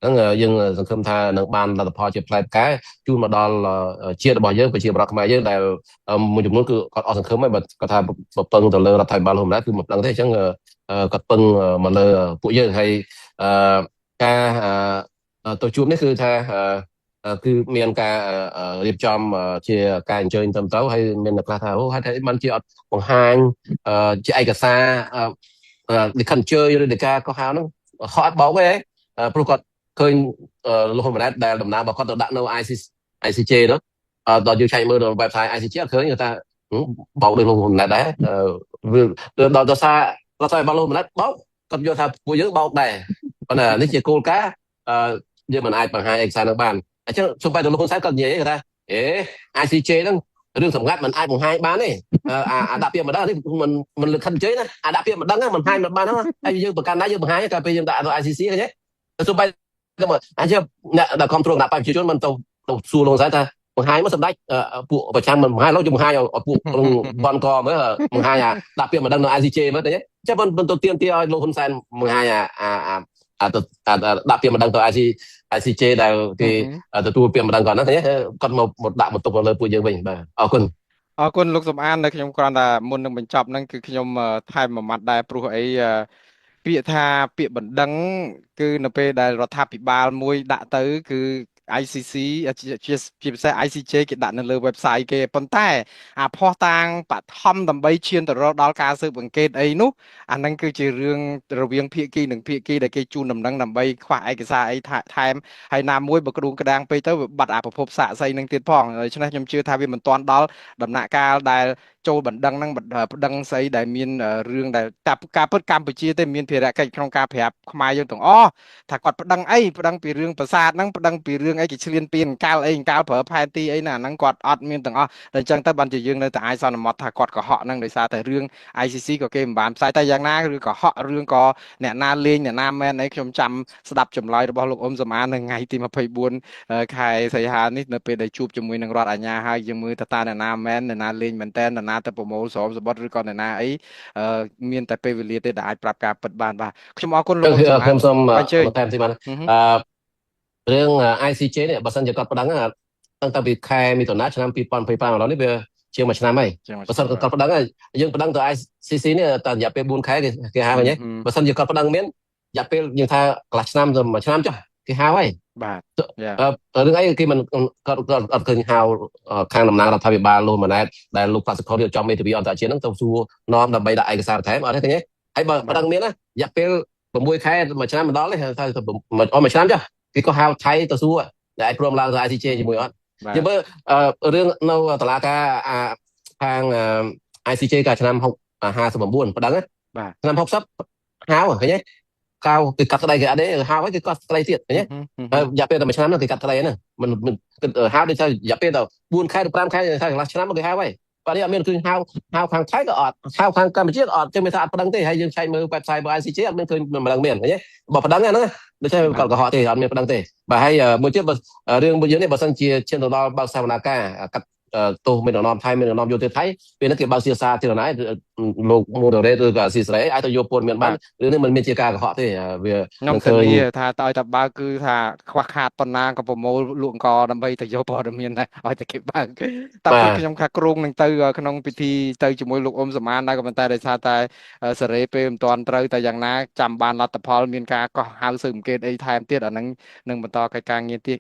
ហ្នឹងយើងសង្ឃឹមថានឹងបានលទ្ធផលជាផ្លែផ្កាជូនមកដល់ជាតិរបស់យើងប្រជាប្រដ្ឋខ្មែរយើងដែលមួយចំនួនគឺគាត់អស់សង្ឃឹមហើយបើគាត់ថាពឹងទៅលើរដ្ឋាភិបាលហ៊ុនម៉ាណែតគឺមិនដឹងទេអញ្ចឹងគាត់ពឹងមកលើពួកយើងហើយការទៅជួបនេះគឺថាគឺមានការរៀបចំជាការអញ្ជើញទៅហើយមានអ្នកខ្លះថាអូហេតុអីបានជាអត់បង្ហាញជាឯកសារលិខិតអញ្ជើញឬដីកាកោះហៅហ្នឹងហត់បោកទេ ព្រោះគាត់ឃើញលោកហ៊ុនម៉ាណែតដែលតំណាងរបស់គាត់ទៅដាក់នៅ ICJ នោះដល់យើងឆែកមើលនៅ website ICJ អត់ឃើញថាបោកដោយលោកហ៊ុនម៉ាណែតដែរដល់សាររបស់លោកហ៊ុនម៉ាណែតបោកគាត់យល់ថាពួកយើងបោកដែរប៉ុន្តែនេះជាគោលការណ៍យើងមិនអាចបង្ហាញឯកសារនឹងបានអញ្ចឹងសូម្បីតែលោកហ៊ុនសែនគាត់និយាយថាICJ ហ្នឹងរឿងសម្ងាត់មិនអាចបង្ហាញបានទេអាដាក់ពាក្យម្ដងនេះមិនលឹកខិនជ័យណាអាដាក់ពាក្យម្ដងមិនបង្ហាញមិនបានហ្នឹងហើយយើងប្រកាន់ណាយើងបង្ហាញកាលពេលយើងដាក់ទៅ ICC ឃើញទេសូម្បីតែអញ្ចឹងអ្នកដែលគ្រប់គ្រងដាក់បព្វជិជនមិនទៅសួរលោកហ៊ុនសែនថាបង្ហាញមកសម្ដេចពួកប្រចាំមិនបង្ហាញលោកយើងបង្ហាញឲ្យពួកបនកមើលបង្ហាញដាក់ពាក្យម្ដងនៅ ICJ មើលទៅចាំមិនទៅទៀមទាឲ្យលោកហ៊ុនសែនបង្ហាញដាក់ពាក្យម្ដងទៅ ICJ ដែលគេទទួលពាក្យម្ដងគាត់ហ្នឹងឃើញគាត់មកដាក់បន្ទុកលើពួកយើងវិញបាទអរគុណលោកសំអាននៅខ្ញុំគ្រាន់តែមុននឹងបញ្ចប់ហ្នឹងគឺខ្ញុំថែមមួយម៉ាត់ដែរព្រោះអីពាក្យថាពាក្យបណ្ដឹងគឺនៅពេលដែលរដ្ឋាភិបាលមួយដាក់ទៅគឺ ICC ជាពិសេស ICJ គេដាក់នៅលើ website គេប៉ុន្តែអាផុសតាងបឋមដើម្បីឈានទៅដល់ការស៊ើបអង្កេតអីនោះអាហ្នឹងគឺជារឿងរវាងភាគីនិងភាគីដែលគេជូនដំណឹងដើម្បីខ្វះឯកសារអីថែមហើយណាមួយបើក្តួងក្តាងពេកទៅវាបាត់អាប្រភពសាកសីនឹងទៀតផងដូច្នេះខ្ញុំជឿថាវាមិនទាន់ដល់ដំណាក់កាលដែលចូលបណ្ដឹងហ្នឹងបណ្ដឹងស្អីដែលមានរឿងដែលតាការពិតកម្ពុជាទេមានភារកិច្ចក្នុងការប្រាប់ខ្មែរយើងទាំងអស់ថាគាត់ប្តឹងអីប្តឹងពីរឿងប្រាសាទហ្នឹងប្តឹងពីរឿងអីគេឈ្លានពានកាលអីកាលប្រើផែនទីអីណាហ្នឹងគាត់អត់មានទាំងអស់តែអញ្ចឹងទៅបានជាយើងនៅតែអាចសន្មត់ថាគាត់កុហកហ្នឹងដោយសារតែរឿង ICC ក៏គេមិនបានផ្សាយតែយ៉ាងណាឬកុហករឿងក៏អ្នកណាលេងអ្នកណាមែនអីខ្ញុំចាំស្ដាប់ចម្លើយរបស់លោកអ៊ុំសំអាននៅថ្ងៃទី24ខែសីហានេះនៅពេលដែលជួបជាមួយនឹងរដ្ឋអាជ្ញាហើយយើងមើលតើអ្នកណាមែនអ្នកណាលេងមែនតើអ្នកណាទៅប្រមូលស្រោមសម្បត្តិឬក៏អ្នកណាអីមានតែពេលវេលាទេដែលអាចប្រាប់ការពិតបានបាទខ្ញុំអរគុណលោកអ៊ុំសំអានខ្ញុំសូមបន្ថែមតិចបានរឿង ICJ នេះបើសិនជាគាត់ប្តឹងតាំងពីខែមិថុនាឆ្នាំ2025មកដល់នេះវាជាង1ឆ្នាំហើយបើសិនគាត់ប្តឹងយើងប្តឹងទៅ ICC នេះតែរយៈពេល4ខែគេហៅវិញបើសិនជាគាត់ប្តឹងមានរយៈពេលយើងថាកន្លះឆ្នាំទៅ1ឆ្នាំចុះគេហៅហើយបាទរឿងអីគេមិនគាត់អត់ឃើញហៅខាងតំណាងរដ្ឋាភិបាលលោកម៉ាណែតដែលលោកប៉ាសុខុនរៀបចំមេធាវីអន្តរជាតិហ្នឹងទៅសួរនាំដើម្បីដាក់ឯកសារបន្ថែមអត់ទេឃើញទេហើយបើប្តឹងមានណារយៈពេល6ខែ1ឆ្នាំមកដល់នេះថា1ឆ្នាំចុះគេក៏ហៅថៃទៅសួរដែលអាចព្រមឡើងទៅ ICJ ជាមួយអត់យើងមើលរឿងនៅតុលាការខាង ICJ កាលឆ្នាំ59ប្តឹងឆ្នាំ60ហៅឃើញទេកៅគេកាត់ក្តីគេអត់ទេហៅឲ្យគេកាត់ក្តីទៀតឃើញទេហើយរយៈពេលតែ1ឆ្នាំហ្នឹងគេកាត់ក្តីហ្នឹងមិនហៅដូចថារយៈពេលដល់4ខែទៅ5ខែថាកន្លះឆ្នាំគេហៅហើយបាទនេះអត់មានឃើញហៅខាងថៃក៏អត់ហៅខាងកម្ពុជាក៏អត់ចឹងមានថាអត់ប្តឹងទេហើយយើងឆែកមើល website របស់ ICJ អត់មានឃើញមិនដឹងមានឃើញទេបើប្តឹងហ្នឹងដូចថាគាត់កុហកទេអត់មានប្តឹងទេបាទហើយមួយទៀតរឿងរបស់យើងនេះបើសិនជាឈានទៅដល់បើកសវនកម្មកាត់ទោសមានដំណំថៃមានដំណំយោធាថៃពេលនេះគេបើកជាសាធារណៈលោក moderator ឬក៏ស៊ីស្រីអាចទៅយកព័ត៌មានបានរឿងនេះមិនមានជាការកុហកទេវាខ្ញុំឃើញថាតើឲ្យតែបើកគឺថាខ្វះខាតប៉ុណ្ណាក៏ប្រមូលលក់អង្គដើម្បីទៅយកព័ត៌មានដែរឲ្យតែគេបើកតែខ្ញុំថាគ្រោងនឹងទៅក្នុងពិធីទៅជាមួយលោកអ៊ុំសំអានដែរក៏ប៉ុន្តែដោយសារតែសេរីពេលមិនទាន់ត្រូវតែយ៉ាងណាចាំបានលទ្ធផលមានការកោះហៅស៊ើបអង្កេតអីថែមទៀតអាហ្នឹងនឹងបន្តកិច្ចការងារទៀត